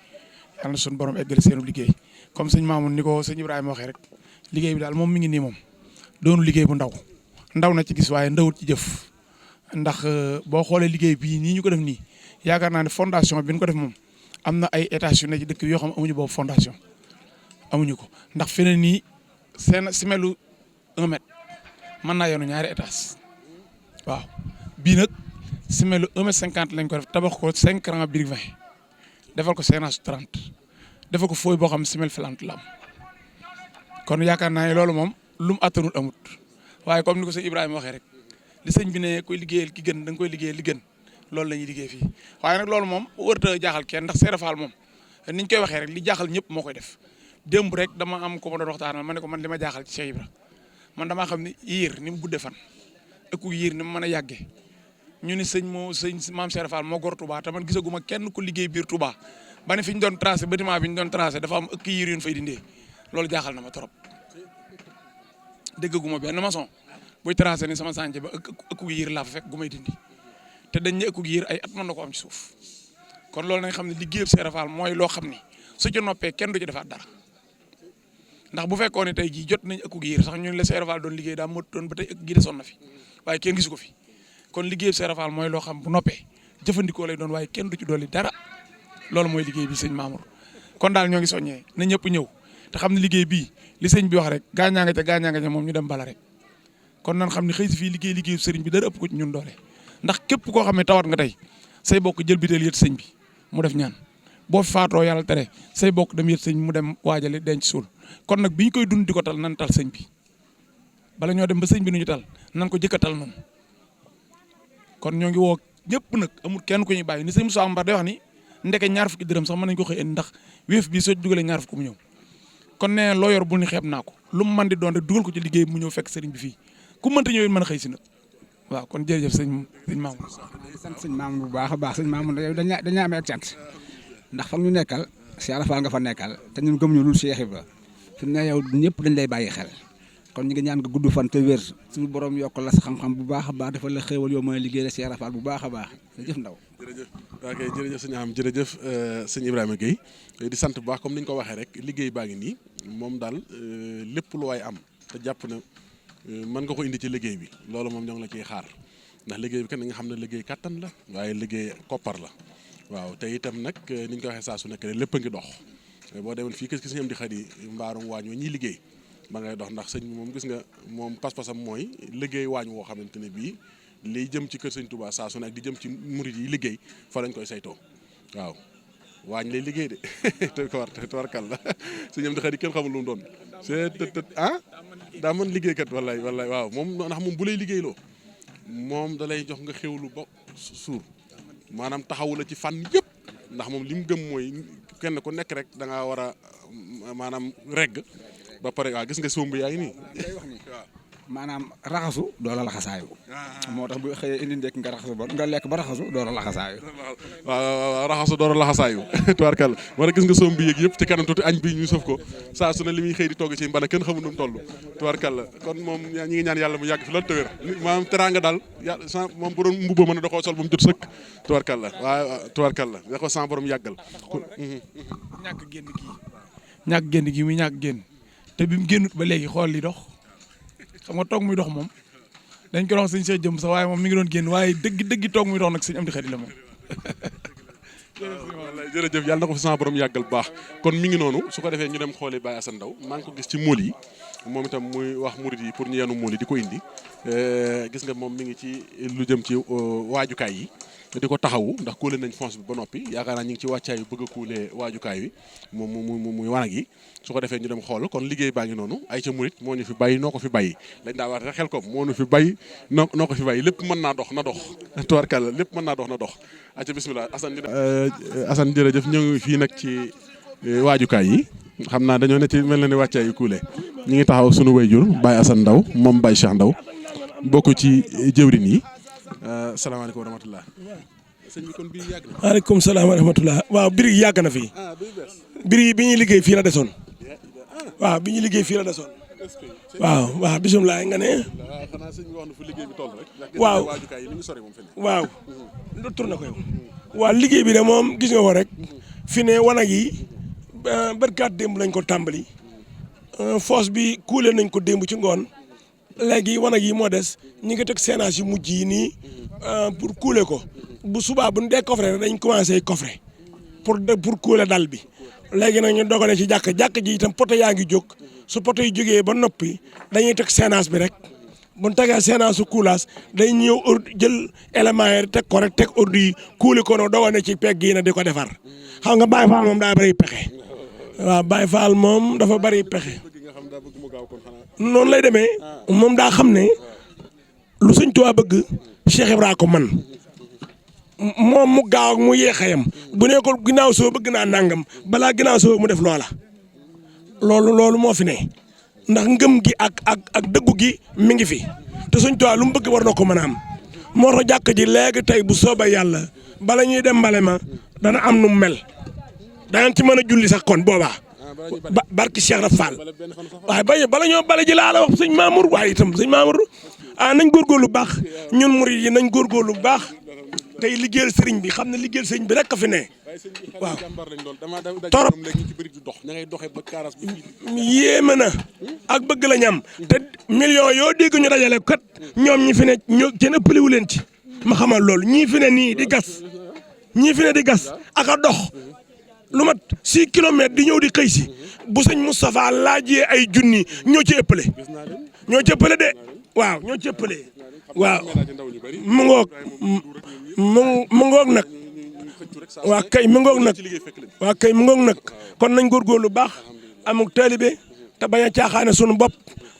S6: yàlla na suñu borom eggale seenu liggéey comme sëñ Mamoun ni ko sëñ Ibrahima waxee rek liggéey bi daal moom mi ngi nii moom doonu liggéey bu ndaw na ci gis waaye ndawut ci jëf ndax boo xoolee liggéey bii nii ñu ko def nii yaakaar naa ne fondation bi ñu ko def moom am na ay étages yu ne ci dëkk yoo xam amuñu boobu fondation amuñu ko ndax feneen nii seen simelu 1 mètre mën naa yoonu ñaari étages waaw bii nag simelu 1 mètre 50 lañ ko def tabax ko 5 rangs briques 20 defal ko séenage 30 defal ko fooy boo xam simel filante la am kon yaakaar naa ne loolu moom lu mu attanul amut waaye comme ni ko sëñ Ibrahima waxee rek li sëñ bi ne koy liggéeyal ki gën da nga koy liggéeyal li gën loolu la ñuy liggéey fii waaye nag loolu moom wërta jaaxal kenn ndax Cheikh Rafal moom niñ koy waxee rek li jaaxal ñëpp moo koy def démb rek dama am ko ma doon waxtaanal ma ne ko man li ma jaaxal ci Cheikh Ibra man damaa xam ni yiir ni mu guddee fan ëkku yiir ni mu mën a yàggee ñu ni sëñ maam Cheikh Rafal moo gor Touba te man gisaguma kenn ku liggéey biir Touba ba ne fi ñu doon tracé bâtiment bi ñu doon tracé dafa am ëkk yiir yu ñu fay dindee loolu jaaxal na ma trop déggaguma benn maçon buy tracé ni sama sànce ba ëkku yiir laa fa fekk gu may dindi te dañ ne ëkku yiir ay at mën na ko am ci suuf kon loolu nañ xam ne liggéeyub Cheikh Rafal mooy loo xam ni su ci noppee kenn du ci defaat dara ndax bu fekkoon ne tey jii jot nañ ëkku yiir sax ñun la Cheikh Rafal doon liggéey daa mot doon ba tey ëkk gi desoon na fi waaye kenn gisu ko fi kon liggéeyub Cheikh Rafal mooy loo xam bu noppee jëfandikoo lay doon waaye kenn du ci dolli dara loolu mooy liggéey bi sëñ Mamour kon daal ñoo ngi soññee na ñëpp ñëw te xam ne liggéey bii li sëñ bi wax rek gaañaa nga ca moom ñu dem bala rek kon nan xam ne xëy si fii liggéeyu sëriñ bi dara ëpp ko ci ñun doole ndax képp koo xam ne tawat nga tey say bokk jël biteel yët sëñ bi mu def ñaan boo fi faatoo yàlla tere say bokk dem yët sëñ mu dem waajale denc suul kon nag bi ñu koy dund di ko tal nan tal sëñ bi bala ñoo dem ba sëñ bi nu ñu tal nan ko jëkk a tal noonu kon ñoo ngi woo ñëpp nag amul kenn ku ñuy bàyyi ni sëñ Moussa Mbar day wax ni ndeke ñaar fukki dërëm sax mën nañ ko xëy indi ndax wéef bii soo dugalee ñaar fukki mu ñëw kon nee loo yor bul ni xeeb naa ko lu mu mën di doon rek dugal ko ci liggéey mu ñëw fekk sëriñ bi fii ku mënta ñëw it mën a xëy si nag waaw kon jërëjëf sëñ Mamour.
S5: sant sëñ Mamour bu baax a baax sëñ Mamour yow dañaa amee ak cant ndax fa ñu nekkal Cheikh Rafal nga fa nekkal te ñun gëmuñu lu Cheikh Ibra fi mu ne yow ñëpp dañ lay bàyyi xel kon ñu ngi ñaan nga gudd fan te wér suñu borom yokk la sa xam-xam bu baax a baax dafa la xéewal yow mooy liggéey la Cheikh Rafal bu baax a baax jërëjëf ndaw.
S2: jërëjëf ok jërëjëf sëñ am jërëjëf sëñ Ibrahima Gueye di sant bu baax comme ni ñu ko waxee rek liggéey baa ngi nii moom daal lépp lu waay am te jàpp na mën nga ko indi ci liggéey bi loolu moom ñoo ngi la ciy xaar ndax liggéey bi kat nga xam ne liggéey kattan la waaye liggéey koppar la waaw te itam nag ni ñu ko waxee saa su nekk lépp a ngi dox boo demoon fii gis ñam di xat yi mbaarum waañ wa ñiy liggéey ba ngay dox ndax sëñ bi moom gis nga moom pas-pasam mooy liggéey waañ woo xamante ne bii liy jëm ci kër sëñ Touba saa su ne ak di jëm ci murit yi liggéey fa lañ koy saytoo waaw waañ lay liggéey de te warkal la sëñ ñam di xat yi kenn xamul lu mu doon c'est daa mën liggéeykat wallaay waaw moom ndax moom bu lay liggéeyloo moom da lay jox nga xewlu ba suur maanaam taxawu la ci fànn yëpp ndax moom li mu gëm mooy kenn ku nekk rek da ngaa war a maanaam regg ba pare waaw gis nga somb yaa ngi nii waaw
S5: maanaam raxasu doo la laxasaayu moo tax bu xëyee indi ndekk nga raxasu ba nga lekk ba raxasu doo la laxasaayu
S2: waaw raxasu doo la laxasaayu tubaarkàlla war a gis nga somb yeeg yëpp ci kanam tuuti añ bi ñu sëf ko saa su ne li muy xëy di togg ci mbana kenn xamul nu mu toll tubaarkàlla kon moom ñi ngi ñaan yàlla mu yàgg fi loolu te wér maanaam teraanga daal yàlla sa moom bu doon mbubba mën a da koo sol ba mu jot sëkk tubaarkàlla waaw tubaarkàlla da ko sa borom yàggal
S6: ñàkk génn gi muy ñàkk génn te bi mu génnut ba léegi xool li dox xam nga toog muy dox moom dañ ko dox sëñ Cheikh jëm sax waaye moom mi ngi doon génn waaye dëgg toog muy dox nag sëñ Amdi Xadi la moom.
S2: jërëjëf yàlla na ko fi sama borom yàggal baax kon mi ngi noonu su ko defee ñu dem xooli Baye Assane Ndaw maa ngi ko gis ci mool yi moom itam muy wax murit yi pour ñu yenu mool yi di ko indi gis nga moom mi ngi ci lu jëm ci waajukaay yi di ko taxawu ndax kuule nañ fonce bi ba noppi yaakaar naa ñu ngi ci wàccaay yu bëgg a kuule waajukaay wi moom muy wanag yi su ko defee ñu dem xool kon liggéey baa ngi noonu ay ca murit moo ñu fi bàyyi noo ko fi bàyyi lañ daa wax rek xel ko moo ñu fi bàyyi noo ko fi bàyyi lépp mën naa dox na dox tubarkàlla lépp mën naa dox na dox ay ca bismillah Assane jërëjëf ñoo ngi fii nag ci waajukaay yi xam naa dañoo ne ci mel na ni wàccaay yu kuule ñu ngi taxaw sunu wayjur Baye Assane Ndaw moom Baye Cheikh Ndaw bokk ci jëwrin yi salaamaaleykum wa rahmatulah. sëñ bi kon bii yàgg na.
S7: waaleykum salaam wa rahmatulah. waaw birig yàgg na fi. birig bi ñuy liggéey fii la desoon. waaw bi ñuy liggéey fii la desoon. waaw bisimilah nga ne.
S2: xanaa sëñ bi wax na fu liggéey bi toll rek.
S7: waaw
S2: waajukaay yi ni mu sori moom fi ne.
S7: waaw. tourné ko yow. waaw liggéey bi de moom gis nga ko rek. fi ne wanag yi barkaat démb lañ ko tàmbali. foos bi kuule nañ ko démb ci ngoon. léegi wanag yi moo des ñi ngi teg séenage yu mujj yi nii pour couler ko bu subaa bu ñu dee coffre dañ commencé coffre pour couler dal bi léegi nag ñu dogale ci jàkk ji itam poto yaa ngi jóg su poto yi jógee ba noppi dañuy teg séenage bi rek bu ñu tegee séenage su coulage day ñëw jël élément yi teg ko rek teg ordi yi couler ko noonu dogale ci pegg yi na di ko defar xam nga Baye Fall moom daa bari pexe waaw Baye Fall moom dafa bari pexe. noonu lay demee moom daa xam ne lu Sëñ Tuubaa bëgg Cheikh Ibra ko man moom mu gaaw ak mu yéexayam bu ne ko ginnaaw soo bëgg naa nangam balaa ginnaaw soo mu def loola loolu moo fi ne ndax ngëm gi ak dëggu gi mi ngi fi te Sëñ Tuubaa lu mu bëgg war na ko mën a am moo tax jàkk ji léegi tey bu soobee yàlla bala ñuy dem mbale ma dana am nu mu mel danañ ci mën a julli sax kon boobaa. barki Cheikh Rafal waaye bala ñoo bale ji laa la wax sëñ Mamour waaye itam sëñ Mamour nañ góorgóorlu bu baax ñun murid yi nañ góorgóorlu bu baax tey liggéeyal sëriñ bi xam ne liggéeyal sëriñ bi rek a fi ne waaw torop yéeme na ak bëgg la ñam te millions yoo dégg ñu dajale kat ñoom ñi fi ne ñoo kenn ëppaliwu leen ci ma xamal loolu ñii fi ne nii di gas ak a dox lu mat 6 kilomètres di ñëw di xëy si bu sëñ Moustapha laajee ay junni ñoo ci ëppale de waaw ñoo ci ëppale waaw mu ngoog nag waa kay mu ngoog nag waa kay mu ngoog nag kon nañ góorgóorlu baax amuk taalibe te bañ a caaxaane sunu bopp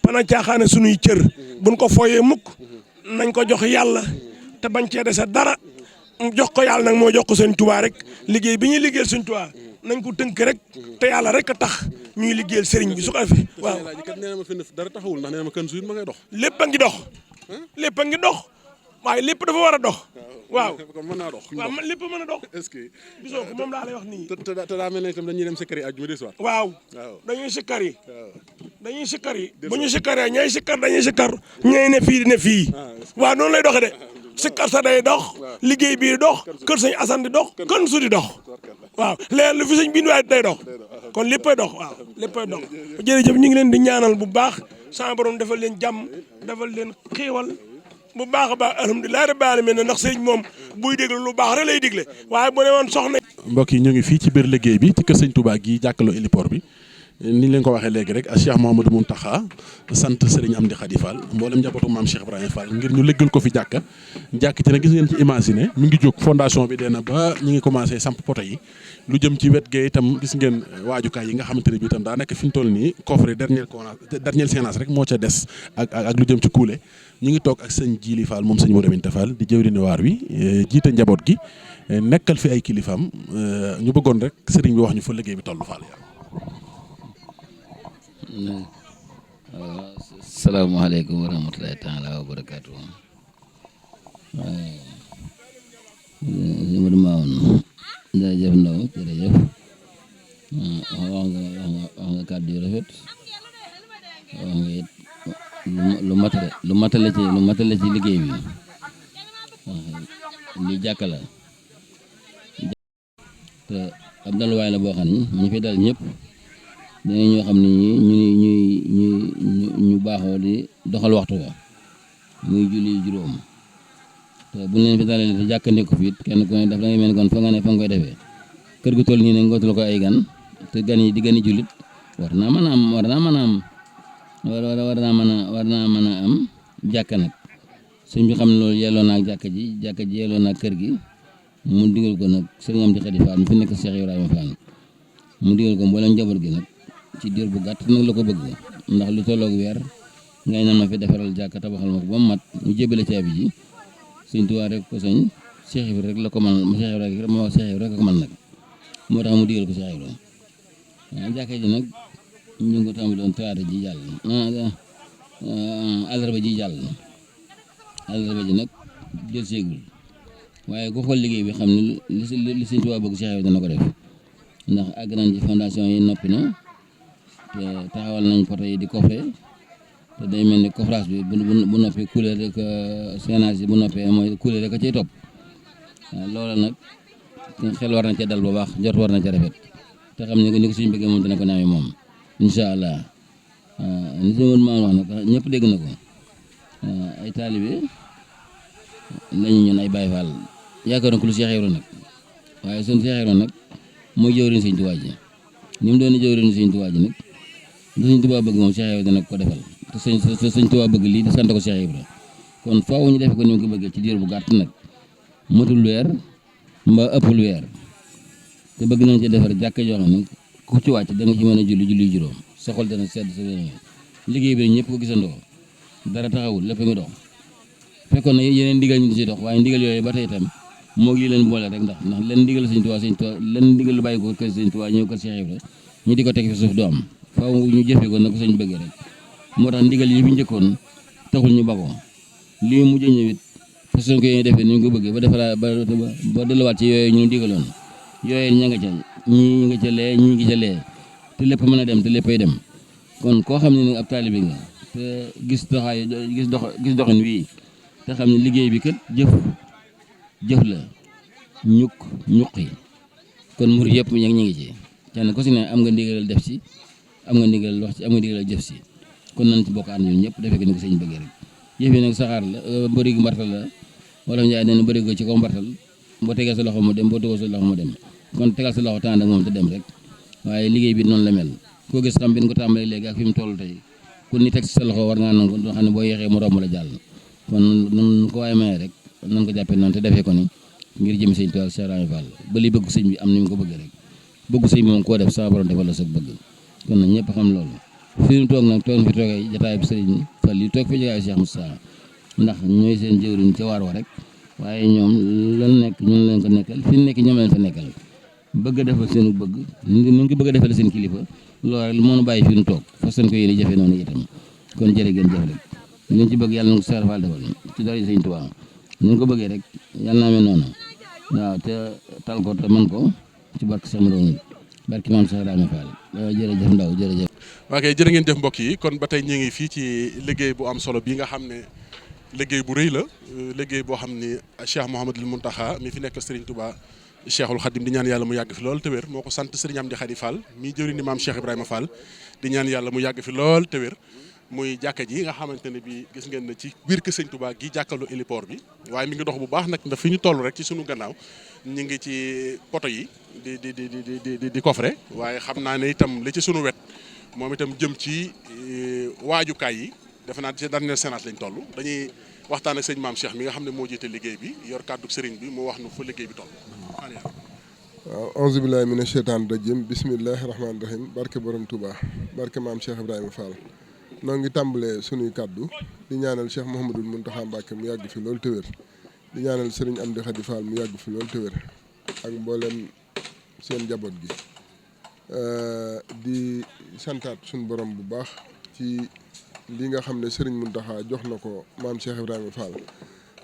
S7: bañ a caaxaane sunuy cër buñ ko fooyee mukk nañ ko jox yàlla te bañ cee dese dara jox ko yàlla nag moo jox ko Sëñ Tuubaa rek liggéey bi ñuy liggéeyal Sëñ Tuubaa nañ ko tënk rek te yàlla rek a tax ñuy liggéeyal sëriñ bi su ko defee waaw.
S2: dara taxawul ndax nee na ma kan suy ma ngay dox.
S7: lépp a ngi dox lépp a ngi dox waaye lépp dafa war a dox. waaw
S2: kon mën naa dox.
S7: waaw man lépp mën a dox.
S2: est-ce que
S7: gisoo ko moom laa lay wax nii.
S2: te daa mel ne itam dañuy dem sikkar yi àjjuma des waat.
S7: waaw dañuy sikkar yi. dañuy sikkar yi bu ñu sikkaree ñay sikkar dañuy sikkar ñay ne fii di ne fii. waaw noonu lay doxee de. sikkar sa day dox liggéey bii dox kër sëñ Assane di dox kër su di dox waaw léegi lu fi sëñ bind waay day dox kon léppay dox waaw léppay dox jërëjëf ñu ngi leen di ñaanal bu baax sama borom defal leen jàmm defal leen xéewal bu baax a baax alhamdulilah rabbil alamin ndax sëñ moom buy déglu lu baax rek lay digle waaye bu ne woon soxna.
S2: mbokk yi ñu ngi fii ci biir liggéey bi ci kër sëñ Touba gi jàkkaloo héliport bi ni leen ko waxee léegi rek ak Cheikh Mouhamadou Mountakha sant Serigne Amdi Khady Fall mboolem njabootu maam Cheikh Ibrahima Fall ngir ñu léggal ko fi jàkk ci nag gis ngeen ci imaginer mi ngi jóg fondation bi dee na ba ñu ngi commencé samp poto yi lu jëm ci wet gee itam gis ngeen waajukaay yi nga xamante ne bi itam daa nekk fi ñu toll nii coffre dernière séance rek moo ca des ak lu jëm ci kuule ñu ngi toog ak sëñ Jili Fall moom sëñ Modou Aminta Fall di jëwriñu waar wi jiite njaboot gi nekkal fi ay kilifaam ñu bëggoon rek sëriñ bi wax ñu fa liggéey bi toll Fall.
S8: salaamaaleykum wa rahmatulahi taala wa barakaatu. Modou Mamoune jërëjëf Ndaw jërëjëf wax nga kàddu yu rafet wax nga it lu matale ci liggéey bi li jàkka la te ab daluwaay la boo xam ne ñu fi dal ñëpp dañu ñoo xam ne ñu baaxoo di doxal waxtu wa muy julli juróom te bu leen fi dalee te jàkkandi ko fi kenn ku ne def da ngay mel ni kon fa nga ne fa nga koy defee kër gu toll nii ne ngootul ko ay gan te gan yi di gani jullit war naa mën a am jàkka nag suñ bi xam ne loolu yelloo naa ak jàkka ji yelloo naa kër gi mu digal ko nag Sëriñ Amdi Khady Fall mu fi nekk Cheikh Ibrahima Fall mu digal ko mboolem njaboot gi nag ci diir bu gàtt nag la ko bëgg ndax lu tolloog weer ngay nan ma fi defaral jàkka tabaxal ma ko ba mu mat ñu jébale caabi ji Sëñ Tuubaa rek ko sëñ Cheikh Ibrahima rek la ko man Cheikh Ibrahima rek ko man nag moo tax mu digal ko Cheikh Ibrahima waaw jàkka ji nag ñu ngi ko tàmbali doon talaata ji jàll àllarba ji jàll àllarba ji nag jël seegul waaye ku xool liggéey bi xam ne li Sëñ Tuubaa bëgg Cheikh Ibrahima dana ko def ndax àgg nañ ci fondation yi noppi na te taxawal nañ poto yi di coffre te day mel ni coffrage bi bu noppee couleur rek séenage yi bu noppee mooy couleur rek a cay topp waaw loola nag xel war na ca dal bu baax jot war na ca rafet te xam ne ni ko suñu bëggee moom dana ko naamee moom incha allah ni si mën maa wax nag ñëpp dégg na ko ay taalibe lañu ñun ay Baay Faal yaakaar na ko lu Cheikh Ibra nag waaye suñu Cheikh Ibra nag mooy jëwriñ Sëñ Tuubaa ji ni mu doon jëwriñ Sëñ Tuubaa ji nag lu Sëñ Tuubaa bëgg moom Cheikh Ibra dana ko defal te Sëñ Tuubaa bëgg lii di sant ko Cheikh Ibra kon faaw ñu defe ko ni mu ko bëggee ci diir bu gàtt nag matul weer mbaa ëppul weer te bëgg nañ ci defar jàkka joo xam ne ku ci wàcc da nga ci mën a julli juróom sa xol dana sedd sa wér liggéey bi ñëpp ko gisandoo dara taxawul lépp ngi dox fekkoon na yeneen ndigal ñu ci dox waaye ndigal yooyu ba tey itam moo ngi leen boole rek ndax leen ndigal Sëñ Tuubaa leen ndigal lu bàyyi ko kër Sëñ Tuubaa ñëw kër Cheikh Ibra ñu di ko teg fi suuf du am faaw ñu jëfee ko nag ko sëñ bëggee rek moo tax ndigal yi fi njëkkoon taxul ñu bagoo lii mujj ñëwit parce que ko yéen defee ni ñu ko bëggee ba defaraat ba delluwaat ci yooyu ñu digaloon yooyu ña nga ca ñii nga ca lee ñii ngi ca lee te lépp mën a dem te léppay dem kon koo xam ne ni ab taalibe nga te gis doxin wii te xam ne liggéey bi kat jëf la ñuqi kon mur yëpp ña ngi ci kenn ku si ne am nga ndigalal def ci am nga ndigalal wax ci am nga ndigalal jëf si kon nañ ci bokk ànd ñun ñëpp defee ko ni ko sëñ bëggee rek yëf yi nag saxaar la bëri gu mbartal la wala njaay nee na bëri ko ci kaw mbartal boo tegee sa loxo mu dem boo tegoo sa loxo mu dem kon tegal sa loxo tànn ak moom te dem rek waaye liggéey bi noonu la mel koo gis xam bi ko tàmbalee léegi ak fi mu toll tey ku ni teg sa loxo war ngaa nangu xam ne boo yeexee mu romb la jàll kon nan ko waaye maye rek nan ko jàppee noonu te defee ko ni ngir jëm sëñ Tuubaa Cheikh Ibrahima Fall ba li bëgg sëñ bi am ni mu ko bëggee rek bëgg sëñ bi moom koo def sa borom defal la sa bëgg kon nag ñëpp xam loolu fi mu toog nag toog fi toogee jotaay bi sëriñ Fall yi toog fi jotaay Cheikh Moussa ndax ñooy seen jëwriñ ca waar wa rek waaye ñoom lan nekk ñun leen ko nekkal fi nekk ñoom leen fa nekkal bëgg a defal seen bëgg ñu ngi bëgg a defal seen kilifa loolu rek moo ñu bàyyi fi ñu toog fas seen ko yéene jafe noonu itam kon jërë ngeen jëf rek ñu ci bëgg yàlla na ko Cheikh Fall defal ci dara sëñ Tuubaa ñu ko bëggee rek yàlla naa mel noonu waaw te tal ko te mën ko ci barke sama doon barke maam Cheikh Ibrahima Fall jërëjëf Ndaw jërëjëf.
S2: ok jërë ngeen jëf mbokk yi kon ba tey ñu ngi fii ci liggéey bu am solo bii nga xam ne liggéey bu rëy la liggéey boo xam ni Cheikh Mouhamadul Mountakha mi fi nekk Serigne Touba Cheikhul Khadim di ñaan yàlla mu yàgg fi lool te wér moo ko sant Serigne Amdi Khady Fall mi jëwriñ ni maam Cheikh Ibrahima Fall di ñaan yàlla mu yàgg fi lool te wér muy jàkka ji nga xamante ne bi gis ngeen ne ci biir kër Serigne Touba gi jàkkaarloo héliport bi waaye mi ngi dox bu baax nag ndax fi ñu toll rek ci sunu gannaaw ñu ngi ci poto yi di coffre waaye xam naa ne itam li ci sunu wet moom itam jëm ci waajukaay yi defe naa ci dernier séance lañ toll dañuy waxtaan ak sëñ maam Cheikh mi nga xam ne moo jiite liggéey bi yor kàddu sëriñ bi mu wax nu fa liggéey bi toll.
S9: waaw auzu billaahi mina sheytaani rajiim bismillaahi rahmaani rahiim barke borom Touba barke maam Cheikh Ibrahima Fall noo ngi tàmbalee sunuy kàddu di ñaanal Cheikh Mouhamadul Mountakha Mbacké mu yàgg fi loolu te wér di ñaanal sëriñ Amdi Khady Fall mu yàgg fi loolu te wér ak mboolem seen njaboot gi di santaat suñu borom bu baax ci li nga xam ne sëriñ Mountakha jox na ko maam Cheikh Ibrahima Fall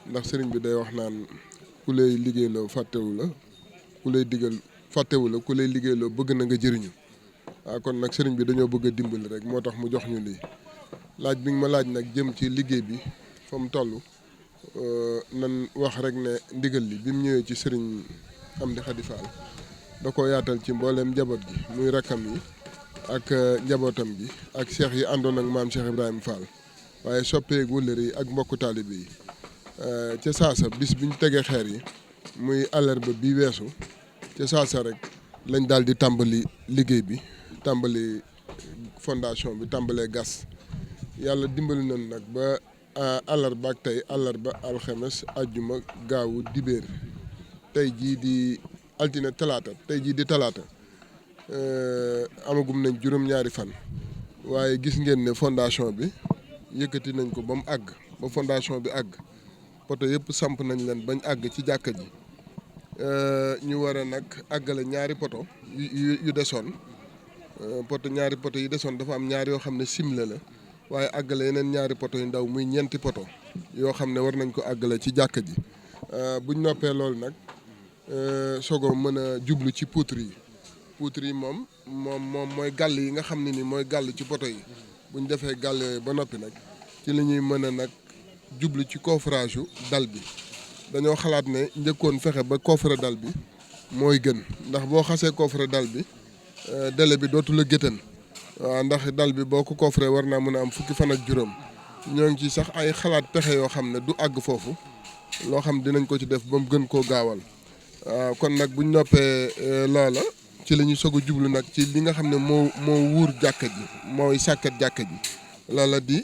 S9: ndax sëriñ bi day wax naan ku lay liggéeyloo fàttewu la ku lay digal fàttewu la ku lay liggéeyloo bëgg na nga jëriñu waaw kon nag sëriñ bi dañoo bëgg a dimbali rek moo tax mu jox ñu lii laaj bi nga ma laaj nag jëm ci liggéey bi fa mu toll nan wax rek ne ndigal li bi mu ñëwee ci sëriñ Amdi Khady Fall da ko yaatal ci mbooleem njaboot gi muy rakkam yi ak njabootam gi ak cheikh yi àndoon ak maam Cheikh Ibrahima Fall waaye soppeek wëllëre yi ak mbokku taalibe yi ca saasa bis bi ñu tegee xeer yi muy àllarba bi weesu ca saasa rek lañ daal di tàmbali liggéey bi tàmbali fondation bi tàmbalee gas yàlla dimbali nañ nag ba àllarba ak tey àllarba alxames ajjuma gaawu dibéer tey jii di altine talaata tey jii di talaata amagum nañ juróom-ñaari fan waaye gis ngeen ne fondation bi yëkkati nañ ko ba mu àgg ba fondation bi àgg poto yëpp samp nañ leen bañ àgg ci jàkka ji ñu war a nag àggale ñaari poto yu desoon ñaari poto yi desoon dafa am ñaar yoo xam ne simle la waaye àggale yeneen ñaari poto yu ndaw muy ñeenti poto yoo xam ne war nañ ko àggale ci jàkka ji buñ noppee loolu nag sogo mën a jublu ci poutre yi moom mooy gàll yi nga xam ne ni mooy gàll ci poto yi buñ defee gàll yooyu ba noppi nag ci la ñuy mën a nag jublu ci coffrage yu dal bi dañoo xalaat ne njëkkoon fexe ba coffre dal bi mooy gën ndax boo xasee coffre dal bi délai bi dootu la géttan waaw ndax dal bi boo ko coffre war naa mën a am fukki fan ak juróom ñoo ngi ci sax ay xalaat pexe yoo xam ne du àgg foofu loo xam dinañ ko ci def ba mu gën koo gaawal waaw kon nag buñ noppee loola ci la ñuy soog a jublu nag ci li nga xam ne moo wuur jàkka ji mooy sàkket jàkka ji loola di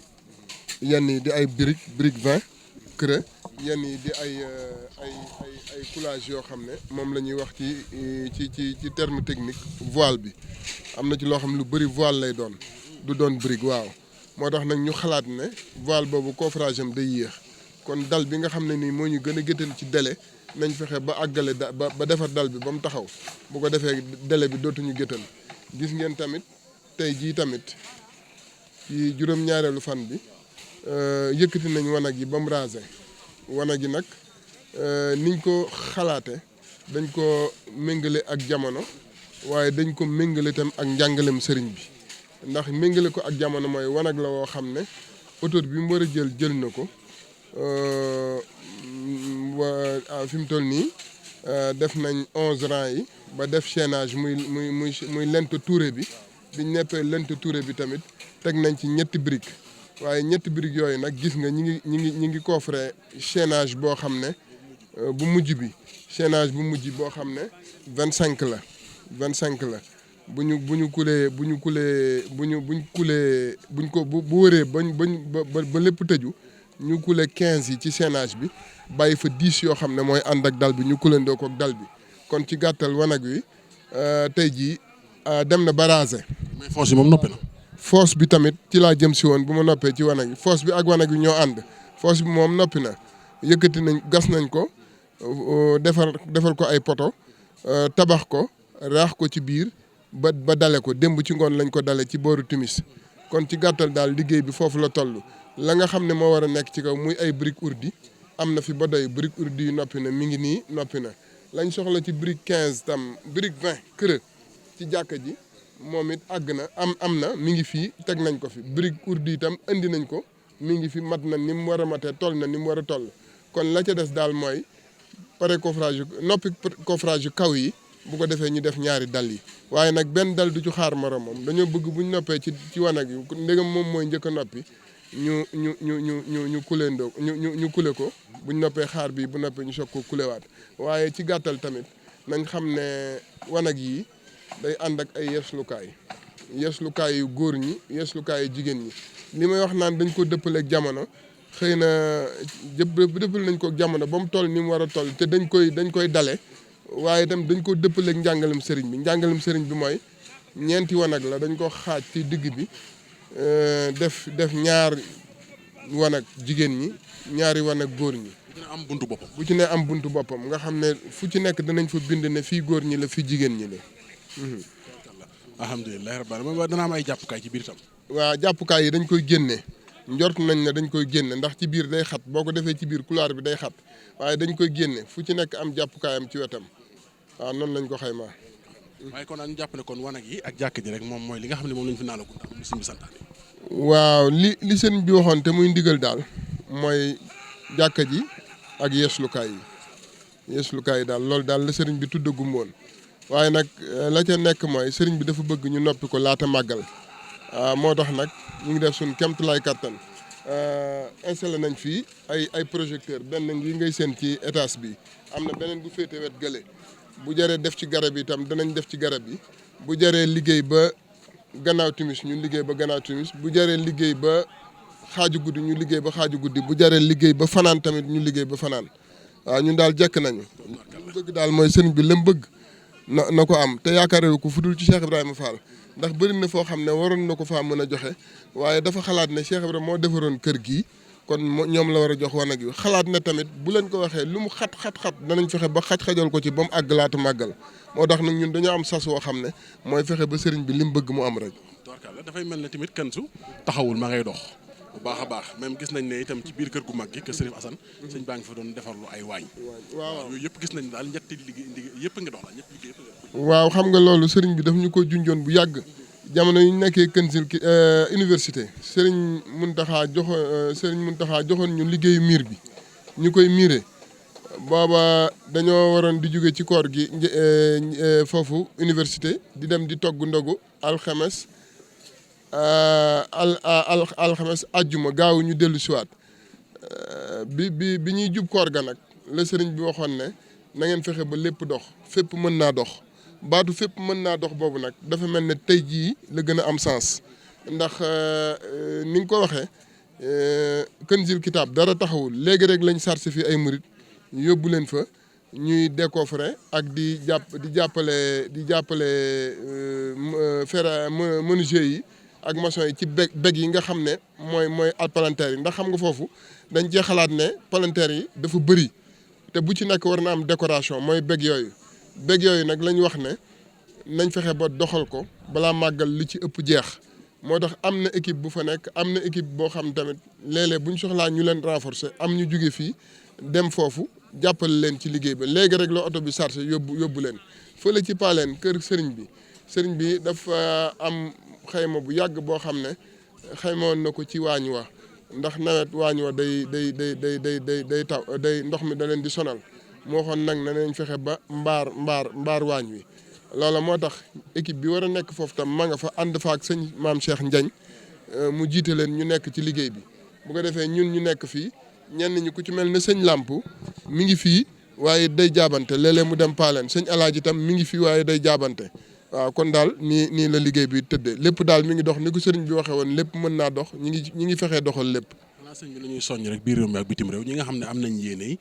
S9: yenn yi di ay brique 20 creux yenn yi di ay coulage yoo xam ne moom la ñuy wax ci terme technique voile bi am na ci loo xam ne lu bëri voile lay doon du doon brique waaw moo tax nag ñu xalaat ne voile boobu coffrage am day yéex kon dal bi nga xam ne nii moo ñu gën a gëtal ci délai nañ fexe ba àggale ba defar dal bi ba mu taxaw bu ko defee délai bi dootuñu gëtal gis ngeen tamit tey jii tamit ci juróom-ñaareelu fan bi yëkkati nañ wanag yi ba mu rasé wanag yi nag niñ ko xalaate dañ ko méngale ak jamono waaye dañ ko méngale tam ak njàngalem sëriñ bi ndax méngale ko ak jamono mooy wanag la woo xam ne auteur bi mu war a jël na ko fi mu toll nii def nañ 11 rangs yi ba def chaînage muy lent touré bi biñ neppee lent touré bi tamit teg nañ ci ñetti brique waaye ñetti brique yooyu nag gis nga ñi ngi coffré chaînage boo xam ne bu mujj bi chaînage bu mujj boo xam ne 25 la bu wëree ba lépp tëju ñu kule 15 yi ci séenage bi bàyyi fa 10 yoo xam ne mooy ànd ak dal bi ñu kulandoo ko ak dal bi kon ci gàttal wanag wi tey jii dem na barrage.
S2: mais fosse yi moom noppi na.
S9: fosse bi tamit ci laa jëm si woon bu ma noppee ci wanag wi fosse bi ak wanag wi ñoo ànd fosse bi moom noppi na yëkkati nañ gas nañ ko defar ko ay poto tabax ko raax ko ci biir ba dale ko démb ci ngoon lañ ko dale ci booru timis kon ci gàttal daal liggéey bi foofu la toll la nga xam ne moo war a nekk ci kaw muy ay brique urdi am na fi ba doy brique urdi yu noppi na mi ngi nii noppi na lañ soxla ci brique 15 tam brique 20 kër ci jàkka ji moom it àgg na am na mi ngi fii teg nañ ko fi brique urdi itam indi nañ ko mi ngi fi mat na ni mu war a matee toll na ni mu war a toll kon la ca des daal mooy pare coffrage yu noppi coffrage yu kaw yi bu ko defee ñu def ñaari dal yi waaye nag benn dal du ci xaar morom moom dañoo bëgg buñ noppee ci wanag yi ndegam moom mooy njëkk a noppi ñu kuleendoo ñu kule ko buñ noppee xaar bi bu noppee ñu soog ko kulewaat waaye ci gàttal tamit nañ xam ne wanag yi day ànd ak ay yeeslukaay yu góor ñi yeeslukaay yu jigéen ñi li may wax naan dañ ko dëppaleeg jamono xëy na dëppale nañ ko jamono ba mu toll ni mu war a toll te dañ koy dale waaye itam dañ ko dëppaleeg njàngalem sëriñ bi mooy ñeenti wanag la dañ ko xaaj ci digg bi def ñaar wanag jigéen ñi ñaari wanag góor ñi. bu ci ne am buntu boppam nga xam ne fu ci nekk danañ fa bind ne fii góor ñi la fii jigéen ñi la.
S2: alhamdulilah rabbil alamin dana am ay jàppukaay ci biir tam.
S9: waaw jàppukaay yi dañ koy génne njort nañ ne dañ koy génne ndax ci biir day xat boo ko defee ci biir couloir bi day xat waaye dañ koy génne fu ci nekk am jàppukaayam ci wetam waaw noonu lañ ko xaymaa.
S2: waaye kon dañu jàpp ne kon wanag yi ak jàkk ji rek moom mooy li nga xam ne moom lañ fi naalagul daal li sëñ bi santaane.
S9: waaw li sëñ bi waxoon te muy ndigal daal mooy jàkka ji ak yeeslukaay yi daal loolu daal la sëriñ bi tuddagum woon waaye nag la ca nekk mooy sëriñ bi dafa bëgg ñu noppi ko laata màggal moo tax nag ñu ngi def suñ kemtulaay kattan installé nañ fii ay projecteur benn ngi ngay seen ci étage bi am na beneen bu féete wet gële bu jaree def ci garab yi itam danañ def ci garab yi bu jaree liggéey ba gannaaw timis ñu liggéey ba gannaaw timis bu jaree liggéey ba xaaju guddi ñu liggéey ba xaaju guddi bu jaree liggéey ba fanaan tamit ñu liggéey ba fanaan waaw ñun daal jekk nañu li bëgg daal mooy sëriñ bi la mu bëgg na ko am te yaakaarewu ko fu dul ci Cheikh Ibrahima Fall ndax bëri na foo xam ne waroon na ko faa mën a joxe waaye dafa xalaat ne Cheikh Ibrahima moo defaroon kër gii kon ñoom la war a jox wanag yu xalaat ne tamit bu leen ko waxee lu mu xat danañ fexe ba xajal ko ci ba mu àgg laata màggal moo tax nag ñun dañoo am sas woo xam ne mooy fexe ba sëriñ bi li mu bëgg mu am rek.
S2: dafay mel ne tamit Kanzu taxawul ma ngay dox bu baax a baax même gis nañ ne itam ci biir kër gu mag gi kër Sërif Assane sëñ baa ngi fa doon defarlu ay waañ.
S9: waaw
S2: yooyu yëpp gis nañ daal ñetti liggéey yëpp nga dox la ñetti liggéey yëpp.
S9: waaw xam nga loolu sëriñ bi daf ñu ko junjoon bu yàgg jamono yi ñu nekkee Kanzil université sëriñ Muntaxa joxoon ñu liggéeyu miir bi ñu koy miire booba dañoo waroon di jóge ci koor gi foofu université di dem di togg ndogu alxames alxames àjjuma gaaw ñu dellu siwaat bi ñuy jub koor ga nag la sëriñ bi waxoon ne na ngeen fexe ba lépp dox fépp mën naa dox baatu fépp mën naa dox boobu nag dafa mel ne tey jii la gën a am sens ndax ni nga ko waxee Kanzil Kitab dara taxawul léegi rek lañ sarse fi ay murit yóbbu leen fa ñuy décoffrer ak di jàppale fer menuisier yi ak maçon yi ci beg yi nga xam ne mooy at palanteer yi ndax xam nga foofu dañ cee xalaat ne palanteer yi dafa bëri te bu ci nekk war na am décoration mooy beg yooyu nag lañ wax ne nañ fexe ba doxal ko balaa màggal li ci ëpp jeex moo tax am na équipe bu fa nekk am na équipe boo xam tamit léeg-léeg bu ñu soxlaa ñu leen renforcer am ñu jóge fii dem foofu jàppale leen ci liggéey ba léegi rek la oto bi chargé yóbbu leen fële ci paaleen kër sëriñ bi dafa am xayma bu yàgg boo xam ne xayma woon na ko ci waañ wa ndax nawet waañ wa day taw ndox mi da leen di sonal moo waxoon nag ne nañ fexe ba mbaar waañ wi loola moo tax équipe bi war a nekk foofu tam ma nga fa ànd fa ak sëñ maam Cheikh Ndiagne mu jiite leen ñu nekk ci liggéey bi bu ko defee ñun ñu nekk fii ñenn ñi ku ci mel ne sëñ Lamp mi ngi fii waaye day jaabante léeg-léeg mu dem paaleen sëñ Alaaji tam mi ngi fii waaye day jaabante waaw kon daal nii la liggéey bi tëddee lépp daal mi ngi dox ni ko sëriñ bi waxee woon lépp mën naa dox ñi ngi fexee doxal lépp.
S2: xanaa sëñ bi la ñuy soññ rek biir réew mi ak bitim réew ñi nga xam ne am nañ yéene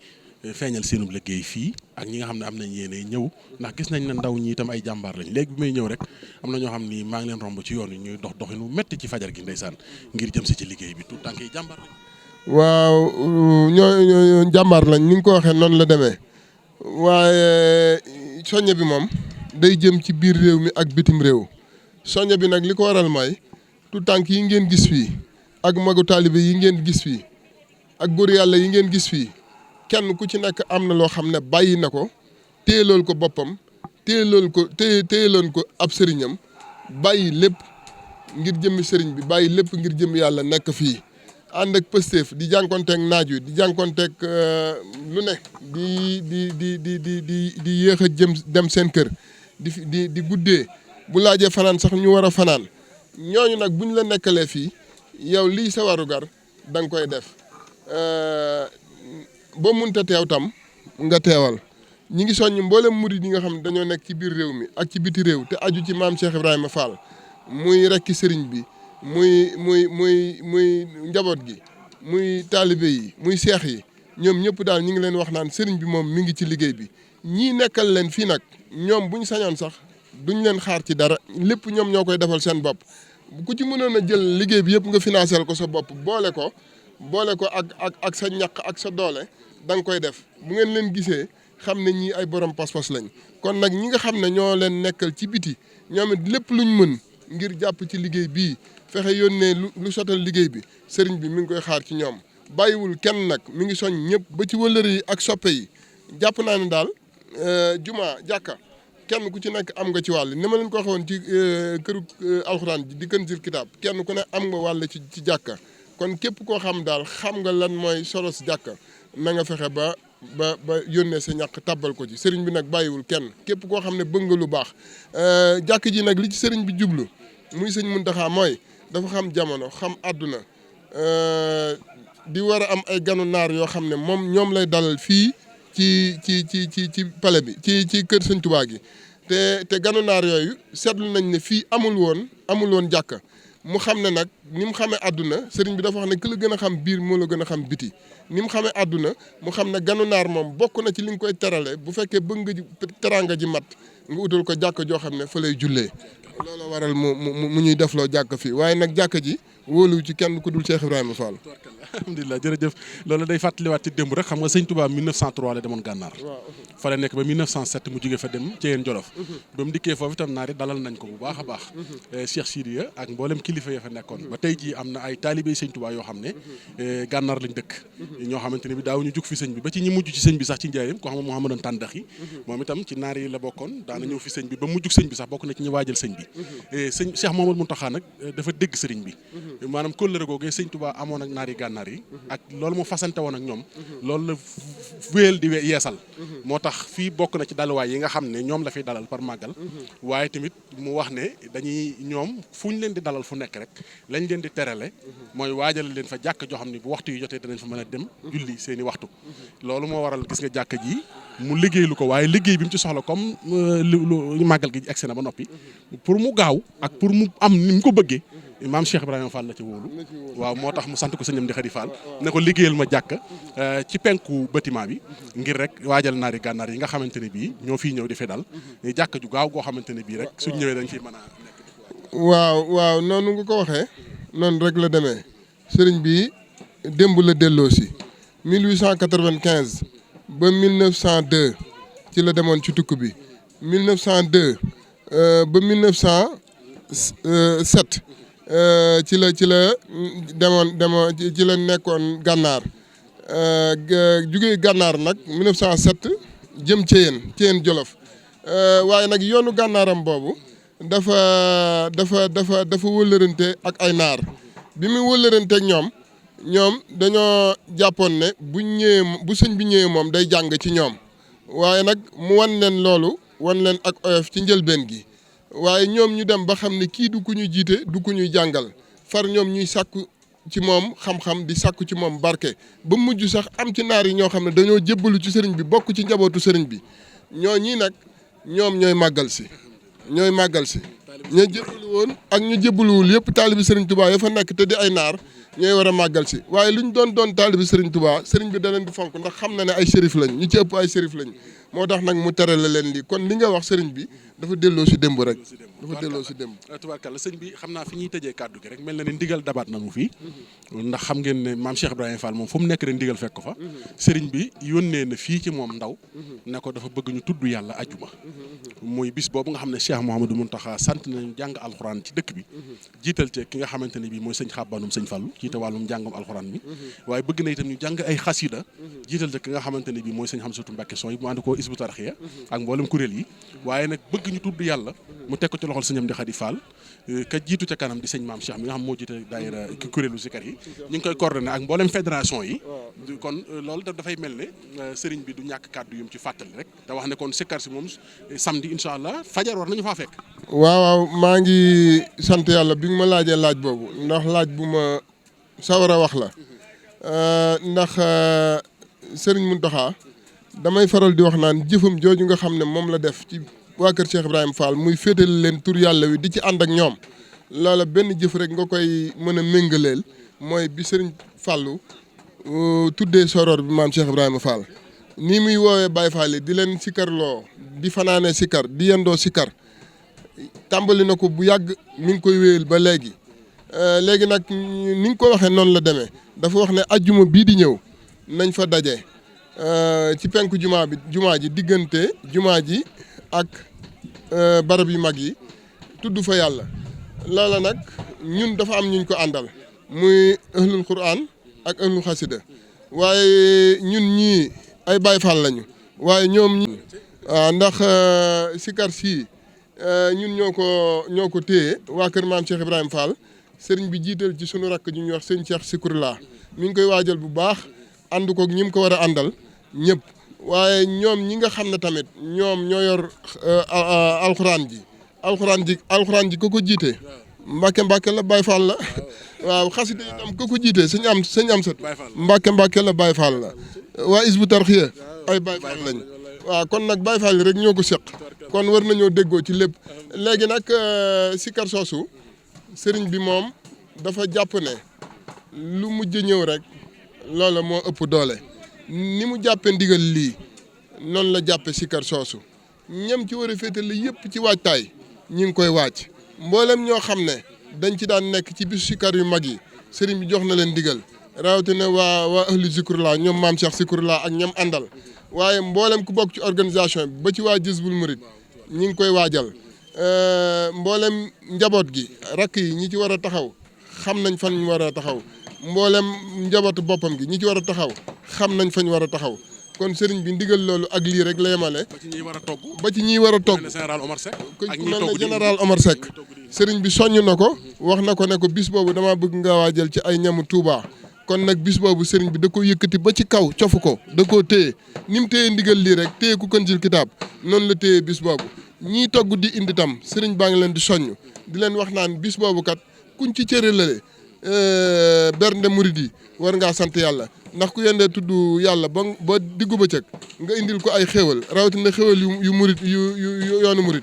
S2: feeñal seenub liggéey fii ak ñi nga xam ne am nañ yéene ñëw ndax gis nañ ne ndaw ñi itam ay jàmbaar lañ léegi bi may ñëw rek am na ñoo xam ni maa ngi leen romb ci yoon wi ñuy dox doxinu metti ci fajar gi ndeysaan ngir jëm si ci liggéey bi tout tànk yi jàmbaar lañ.
S9: waaw ñoo jàmbaar lañ ni nga ko waxee noonu la demee waaye soññe bi moom day jëm ci biir réew mi ak bitim réew soññe bi nag li ko waral mooy tout tànk yi ngeen gis fii ak magu taalibe yi ngeen gis fii ak góor yàlla yi ngeen gis fii kenn ku ci nekk am na loo xam ne bàyyi na ko téyelool ko boppam téyeloon ko ab sëriñam bàyyi lépp ngir jëmmi sëriñ bi bàyyi lépp ngir jëmmi yàlla nekk fii ànd ak pësteef di jànkonteeg naaj wi di jànkonteeg lu ne di yéex a dem seen kër di guddee bu laajee fanaan sax ñu war a fanaan ñooñu nag buñ la nekkalee fii yow lii sa warugar da nga koy def boo munta teew tam nga teewal ñi ngi soññ mboolem murid yi nga xam ne dañoo nekk ci biir réew mi ak ci biti réew te aju ci maam Cheikh Ibrahima Fall muy rekki sëriñ bi muy njaboot gi muy taalibe yi muy seex yi ñoom ñëpp daal ñi ngi leen wax naan sëriñ bi moom mi ngi ci liggéey bi ñii nekkal leen fii nag ñoom buñ sañoon sax duñ leen xaar ci dara lépp ñoom ñoo koy defal seen bopp ku ci mënoon a jël liggéey bi yëpp nga financé ko sa bopp boole ko ak sa ñaq ak sa doole da nga koy def bu ngeen leen gisee xam ne ñii ay borom pas-pas lañ kon nag ñi nga xam ne ñoo leen nekkal ci biti ñoom it lépp luñ mën ngir jàpp ci liggéey bii fexe yónnee lu sotal liggéey bi sëriñ bi mi ngi koy xaar ci ñoom bàyyiwul kenn nag mi ngi soñ ñëpp ba ci wëllëre yi ak soppe yi jàpp naa ne daal juma jàkka kenn ku ci nekk am nga ci wàll ni ma leen ko waxoon ci këru alxuraan di Kanzul Kitaab kenn ku ne am nga wàll ci jàkka kon képp koo xam daal xam nga lan mooy solos jàkka na nga fexe ba yónnee sa ñàkk tàbbal ko ci sëriñ bi nag bàyyiwul kenn képp koo xam ne bëgg nga lu baax jàkk ji nag li ci sëriñ bi jublu muy sëñ Muntaxa mooy dafa xam jamono xam àdduna di war a am ay ganu naar yoo xam ne moom ñoom lay dalal fii ci palais bi ci kër sëñ Tuubaa gi te ganu naar yooyu seetlu nañ ne fii amul woon jàkka mu xam ne nag ni mu xamee àdduna sëriñ bi dafa wax ne ki la gën a xam biir moo la gën a xam biti ni mu xamee àdduna mu xam ne ganu naar moom bokk na ci li nga koy terale bu fekkee bëgg nga teraanga ji mat nga utal ko jàkka joo xam ne fa lay jullee loolu waral mu ñuy defloo jàkka fii waaye nag jàkka ji wóolu ci kenn ku dul Cheikh Ibrahima Fall.
S2: alhamdulilah jërëjëf loolu day fàttaliwaat ci démb rek xam nga sëñ Touba 1903 la demoon gànnaar fa la nekk ba 1907 mu jóge fa dem ci yéen Jolof ba mu dikkee foofu itam naari dalal nañ ko bu baax a baax Cheikh Sidiya ak mboolem kilifa ya fa nekkoon ba tey jii am na ay taalibé sëñ Touba yoo xam ne gànnaar lañ dëkk ñoo xamante ne bi daaw ñu jug fi sëñ bi ba ci ñi mujj ci sëñ bi sax ci njaareem ko xam nga Mouhamadan Tàndaxi moom itam ci naar yi la bokkoon daana ñëw fi sëñ bi ba mujjug sëñ bi sax bokk na ci ñi waajal sëñ bi sëñ Cheikh Mamadou Mountakha nag dafa dégg sëriñ bi maanaam kóllëre googee sëñ Touba amoon ak naar yi gànnaar yi ak loolu mu fasante woon ak ñoom loolu la wéyal di yeesal moo tax fii bokk na ci daluwaay yi nga xam ne ñoom la fiy dalal par màggal waaye tamit mu wax ne dañuy ñoom fu ñu leen di dalal fu nekk rek lañ leen di terale mooy waajal leen fa jàkk joo xam ne bu waxtu yi jotee danañ fa mën a dem julli seen i waxtu loolu moo waral gis nga jàkk ji mu liggéeylu ko waaye liggéey bi mu ci soxla comme lu màggal gi egsi na ba noppi pour mu gaaw ak pour mu am ni mu ko bëggee maam Cheikh Ibrahima Fall la ci wóolu waaw moo tax mu sant ko sëñam di Xadi Fall ne ko liggéeyal ma jàkk ci penku bâtiment bi ngir rek waajal naari gànnaar yi nga xamante ne bii ñoo fiy ñëw di fi dal jàkk ju gaaw goo xamante ne bii rek suñ ñëwee dañ fiy mën a nekk.
S9: waaw noonu nga ko waxee noonu rek la demee sëriñ bi démb la delloo si 1895 ba 1902 ci la demoon ci tukki bi 1902 ba 1907 ci la demoon ci la nekkoon gànnaar jugee gànnaar nag 1907 jëm Ceyeen Jolof waaye nag yoonu gànnaaram boobu dafa wëllërante ak ay naar bi mu wëllërante ak ñoom dañoo jàppoon ne bu sëñ bi ñëwee moom day jàng ci ñoom waaye nag mu wan leen loolu wan leen ak oyof ci njëlbeen gi waaye ñoom ñu dem ba xam ne kii du ku ñuy jiite du ku ñuy jàngal far ñoom ñuy sàkku ci moom xam-xam di sàkku ci moom barke ba mujj sax am ci naar yi ñoo xam ne dañoo jébbalu ci sëriñ bi bokk ci njabootu sëriñ bi ñoo ñii nag ñoom ñooy màggal si ña jébbalu woon ak ñu jébbaluwul yëpp taalibi Serigne Touba ya fa nekk te di ay naar ñooy war a màggal si waaye lu ñu doon taalibi Serigne Touba Serigne bi da leen di fonk ndax xam na ne ay shérif lañ ñu ci ëpp ay shérif lañ moo tax nag mu tere la leen lii kon li nga wax Serigne bi dafa delloo si démb rek. dafa delloo si démb.
S2: tubaarkàlla sëñ bi xam naa fi ñuy tëjee kàddu gi rek mel na ne ndigal dabaat nañu fii ndax xam ngeen ne maam Cheikh Ibrahima Fall moom fu mu nekk rek ndigal fekk ko fa sëriñ bi yónnee na fii ci moom ndaw ne ko dafa bëgg ñu tudd yàlla ajuma muy bis boobu nga xam ne Cheikh Mouhamadou Mountakha sant nañu jàng alxuraan ci dëkk bi jiital ci ki nga xamante ne bii mooy sëñ Xabbanum sëñ Fallu jiite wàllum njàngam alxuraan bi waaye bëgg na itam ñu jàng ay xasida jiital ci ki nga xamante ne bii mooy sëñ Xamsatu Mbàkke son yi mu ànd ko Hizbut Tarqiyyah ak mboolem kuréel yi waaye nag bëgg ñu tudd yàlla mu teg ko ci loxol sëñ Amdi Xadi Fall ka jiitu ca kanam di sëñ Maam Cheikh mi nga xam moo jiite daayira kuréelu sikar yi ñu ngi koy coordonné ak mboolem fédération yi kon loolu dafay mel ne sëriñ bi du ñàkk kàddu yum ci fàttali rek te wax ne kon sikar si moom samedi incha allah fajar war nañu faa fekk.
S9: waaw maa ngi sant yàlla bi nga ma laajee laaj boobu ndax laaj bu ma sawar a wax la ndax sëriñ Mountakha damay faral di wax naan jëfam jooju nga xam ne moom la def ci waa kër Cheikh Ibrahima Fall muy féetale leen tur yàlla wi di ci ànd ak ñoom loola benn jëf rek nga koy mën a méngaleel mooy bi sëriñ Fallu tuddee soror bi maam Cheikh Ibrahima Fall nii muy woowee Baye Fall yi di leen sikarloo di fanaane sikar di yendoo sikar tàmbali na ko bu yàgg mi ngi koy wéyal ba léegi léegi nag ni nga ko waxee noonu la demee dafa wax ne ajjuma bii di ñëw nañ fa daje ci penku jumaa ji diggante jumaa ji ak barab yu mag yi tudd fa yàlla loola nag ñun dafa am ñuñ ko àndal muy ahlul quran ak ahlul xasida waaye ñun ñii ay Baay Faal lañu waaye ñoom ñi waaw ndax sikar sii ñun ñoo ko téye waa kër maam Cheikh Ibrahima Fall sëriñ bi jiital ci sunu rakk ju ñuy wax sëñ Cheikh Sikurla mi ngi koy waajal bu baax ànd ko ñi mu ko war a àndal ñëpp waaye ñoom ñi nga xam ne tamit ñoom ñoo yor alxuraan ji ko jiite Mbàkke la Baay Faal la waaw xasida itam ko jiite sëñ am sët Mbàkke la Baay Faal la waa Hizbut Tarqiyyah ay Baay Faal lañu waaw kon nag Baay Faal yi rek ñoo ko seq kon war nañoo déggoo ci lépp léegi nag sikar soosu sëriñ bi moom dafa jàpp ne lu mujj ñëw rek loola moo ëpp doole ni mu jàppe ndigal lii noonu la jàppe sikar soosu ñam ci war a féetale yëpp ci waajtaay ñi ngi koy wàcc mboolem ñoo xam ne dañ ci daan nekk ci bisu sikar yu mag yi sëriñ bi jox na leen ndigal rawatina waa ahlu zikrullah ñoom maam Cheikh Zikrullah ak ñam àndal waaye mboolem ku bokk ci organisation bi ba ci waa Jazbul Murid ñi ngi koy waajal mboolem njaboot gi rakk yi ñi ci war a taxaw xam nañ fan ñu war a taxaw mboolem njabootu boppam gi ñi ci war a taxaw xam nañ fañ war a taxaw kon sëriñ bi ndigal loolu ak lii rek la yemale.
S2: ba ci ñiy war a togg.
S9: ba ci ñiy war a togg.
S2: général Omar Seck.
S9: ak ñiy togg général Omar Seck. sëriñ bi soññ na ko. wax na ko ne ko bis boobu damaa bëgg nga waajal ci ay ñamu Touba. kon nag bis boobu sëriñ bi da ko yëkkati ba ci kaw cofu ko da koo téye ni mu téye ndigal lii rek téye ku Kanzul Kitaab noonu la téye bis boobu ñii togg di indi tam sëriñ baa ngi leen di soññ di leen wax naan bis boobu kat kuñ ci cëralale bernde murid yi war ngaa sant yàlla ndax ku yendee tudd yàlla ba diggu bëccëg nga indil ko ay xéwal rawatina xéwal yu murid yu yoonu murid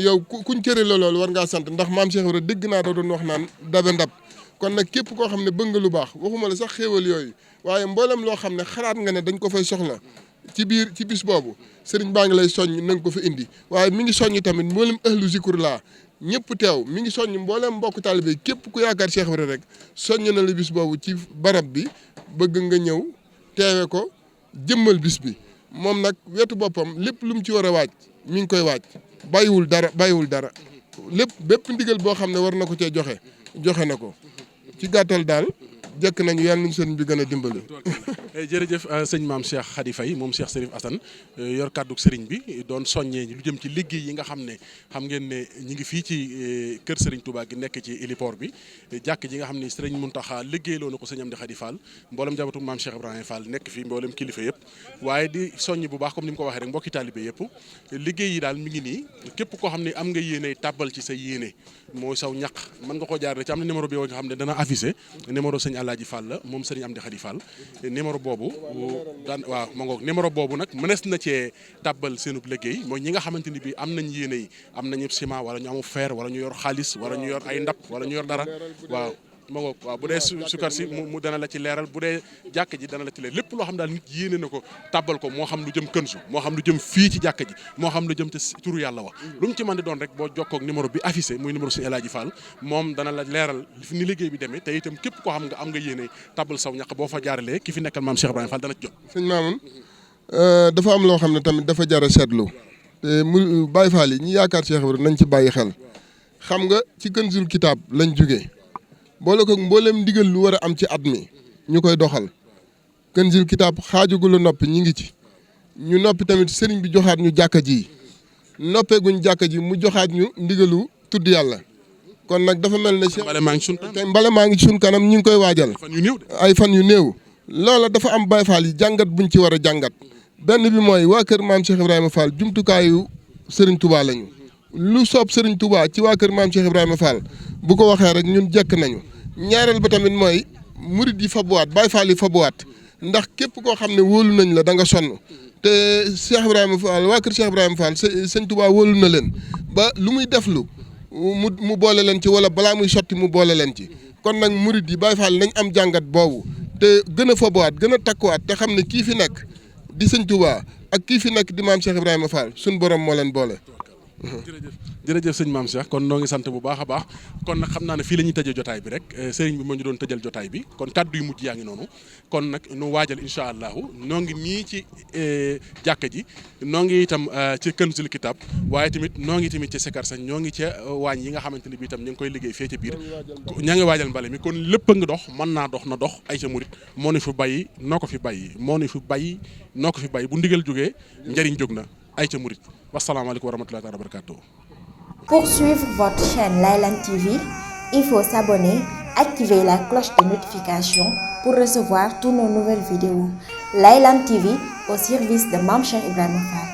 S9: yow kuñ cërale loolu war ngaa sant ndax maam Cheikh Ibra dégg naa da doon wax naan dabe ndab kon nag képp koo xam ne bëgg nga lu baax waxuma la sax xéewal yooyu waaye mboolem loo xam ne xalaat nga ne dañ ko fay soxla ci bis boobu sëriñ baa ngi lay soññ na nga ko fa indi waaye mi ngi soññ tamit mboolem ahlu zikrullah ñëpp teew mi ngi soññ mboolem mbokk taalibe képp ku yaakaar Cheikh Ibra rek soññ na la bis boobu ci barab bi bëgg nga ñëw teewe ko jëmmal bis bi moom nag wetu boppam lépp lu mu ci war a waaj mi ngi koy waaj bàyyiwul dara lépp bépp ndigal boo xam ne war na ko cee joxe na ko ci gàttal daal jekk nañu yàlla nañu sëriñ bi gën a dimbali.
S2: jërëjëf sëñ maam Cheikh Khady Faye moom Cheikh Serif Assane yor kàddug sëriñ bi doon soññee lu jëm ci liggéey yi nga xam ne xam ngeen ne ñi ngi fii ci kër Serigne Touba gi nekk ci héliport bi jàkk ji nga xam ne Serigne Mountakha liggéeyloo na ko sëñ Amdi Khady Fall mboolem njabootu maam Cheikh Ibrahima Fall nekk fii mboolem kilifa yëpp waaye di soññ bu baax comme ni mu ko waxee rek mbokki taalibe yëpp liggéey yi daal mi ngi nii képp koo xam ne am nga yéene tàbbal ci sa yéene mooy saw ñaq mën nga koo jaarale ci am na numéro bi nga xam ne dana affiché numéro sëñ Alaaji Fall la moom Serigne Amdi Khady Fall numéro boobu waaw ma ngoog numéro boobu nag mënees na cee tàbbal seenub liggéey mooy ñi nga xamante ni bii am nañ yéene yi am nañu ciment wala ñu amu fer wala ñu yor xaalis wala ñu yor ay ndab wala ñu yor dara waaw ma ngoog waaw bu dee sukar si mu dana la ci leeral bu dee jàkk ji dana la ci leeral lépp loo xam daal nit yéene na ko tàbbal ko moo xam lu jëm kënsu moo xam lu jëm fii ci jàkk ji moo xam lu jëm te turu yàlla wax lu mu ci mën di doon rek boo jokkoo ak numéro bi affiché muy numéro suñu El Hadji Fall moom dana la leeral ni liggéey bi demee te itam képp koo xam nga am nga yéene tàbbal saw ñaq boo fa jaaralee ki fi nekkal maam Cheikh Ibrahima Fall dana ci jot.
S9: sëñ Mamoun dafa am loo xam ne tamit dafa jar a seetlu te mu Baye Fall yi ñi yaakaar Cheikh Ibrahima nañ ci bàyyi xel xam nga ci Kanzul Kitab lañ jugee boole ko mboolem ndigal lu war a am ci at mi ñu koy doxal Kanzul Kitab xaajugulu noppi ñi ngi ci ñu noppi tamit sëriñ bi joxaat ñu jàkka ji noppeeguñ jàkka ji mu joxaat ñu ndigalu tudd yàlla kon nag dafa mel ne mbale maa ngi sun kanam ñi ngi koy waajal ay fan yu néew loola dafa am Baye Fall yi jàngat buñ ci war a jàngat benn bi mooy waa kër maam Cheikh Ibrahima Fall jumtukaayu Serigne Touba lañu lu soob Serigne Touba ci waa kër maam Cheikh Ibrahima Fall bu ko waxee rek ñun jekk nañu ñaareel ba tamit mooy murid yi fabuwaat Baye Fall yi fabuwaat ndax képp koo xam ne wóolu nañ la da nga sonn te Cheikh Ibrahima Fall waa kër Cheikh Ibrahima Fall sëñ Touba wóolu na leen ba lu muy deflu mu boole leen ci wala balaa muy sotti mu boole leen ci kon nag murid yi Baye Fall nañ am jàngat boobu te gën a fabuwaat gën a takkuwaat te xam ne kii fi nekk di sëñ Touba ak kii fi nekk di maam Cheikh Ibrahima Fall suñ borom moo leen boole.
S2: jërëjëf sëñ maam Cheikh kon noo ngi sant bu baax a baax kon nag xam naa ne fii la ñuy tëjee jotaay bi rek sëriñ bi moo ñu doon tëjal jotaay bi kon kàddu yu mujj yaa ngi noonu kon nag nu waajal incha allahu noo ngi nii ci jàkka ji noo ngi itam ci Kanzul Kitab waaye tamit noo ngi tamit ci Sekar sañ ñoo ngi ca waañ yi nga xamante ni bi itam ñu ngi koy liggéey fee ca biir ñaa ngi waajal mbale mi kon lépp a ngi dox mën naa dox na dox ay ca murit moo ni fi bàyyi noo ko fi bàyyi moo ni fi bàyyi noo ko fi bàyyi bu ndigal jógee njëriñ jóg na ay ca murit wasalaamaaleykum wa rahmatullahi wa barakatuh.
S1: Pour suivre votre chaîne Laylan TV, il faut s'abonner, activer la cloche de notification pour recevoir toutes nos nouvelles vidéos. Laylan TV au service de Mame Cheikh Ibrahima Fall.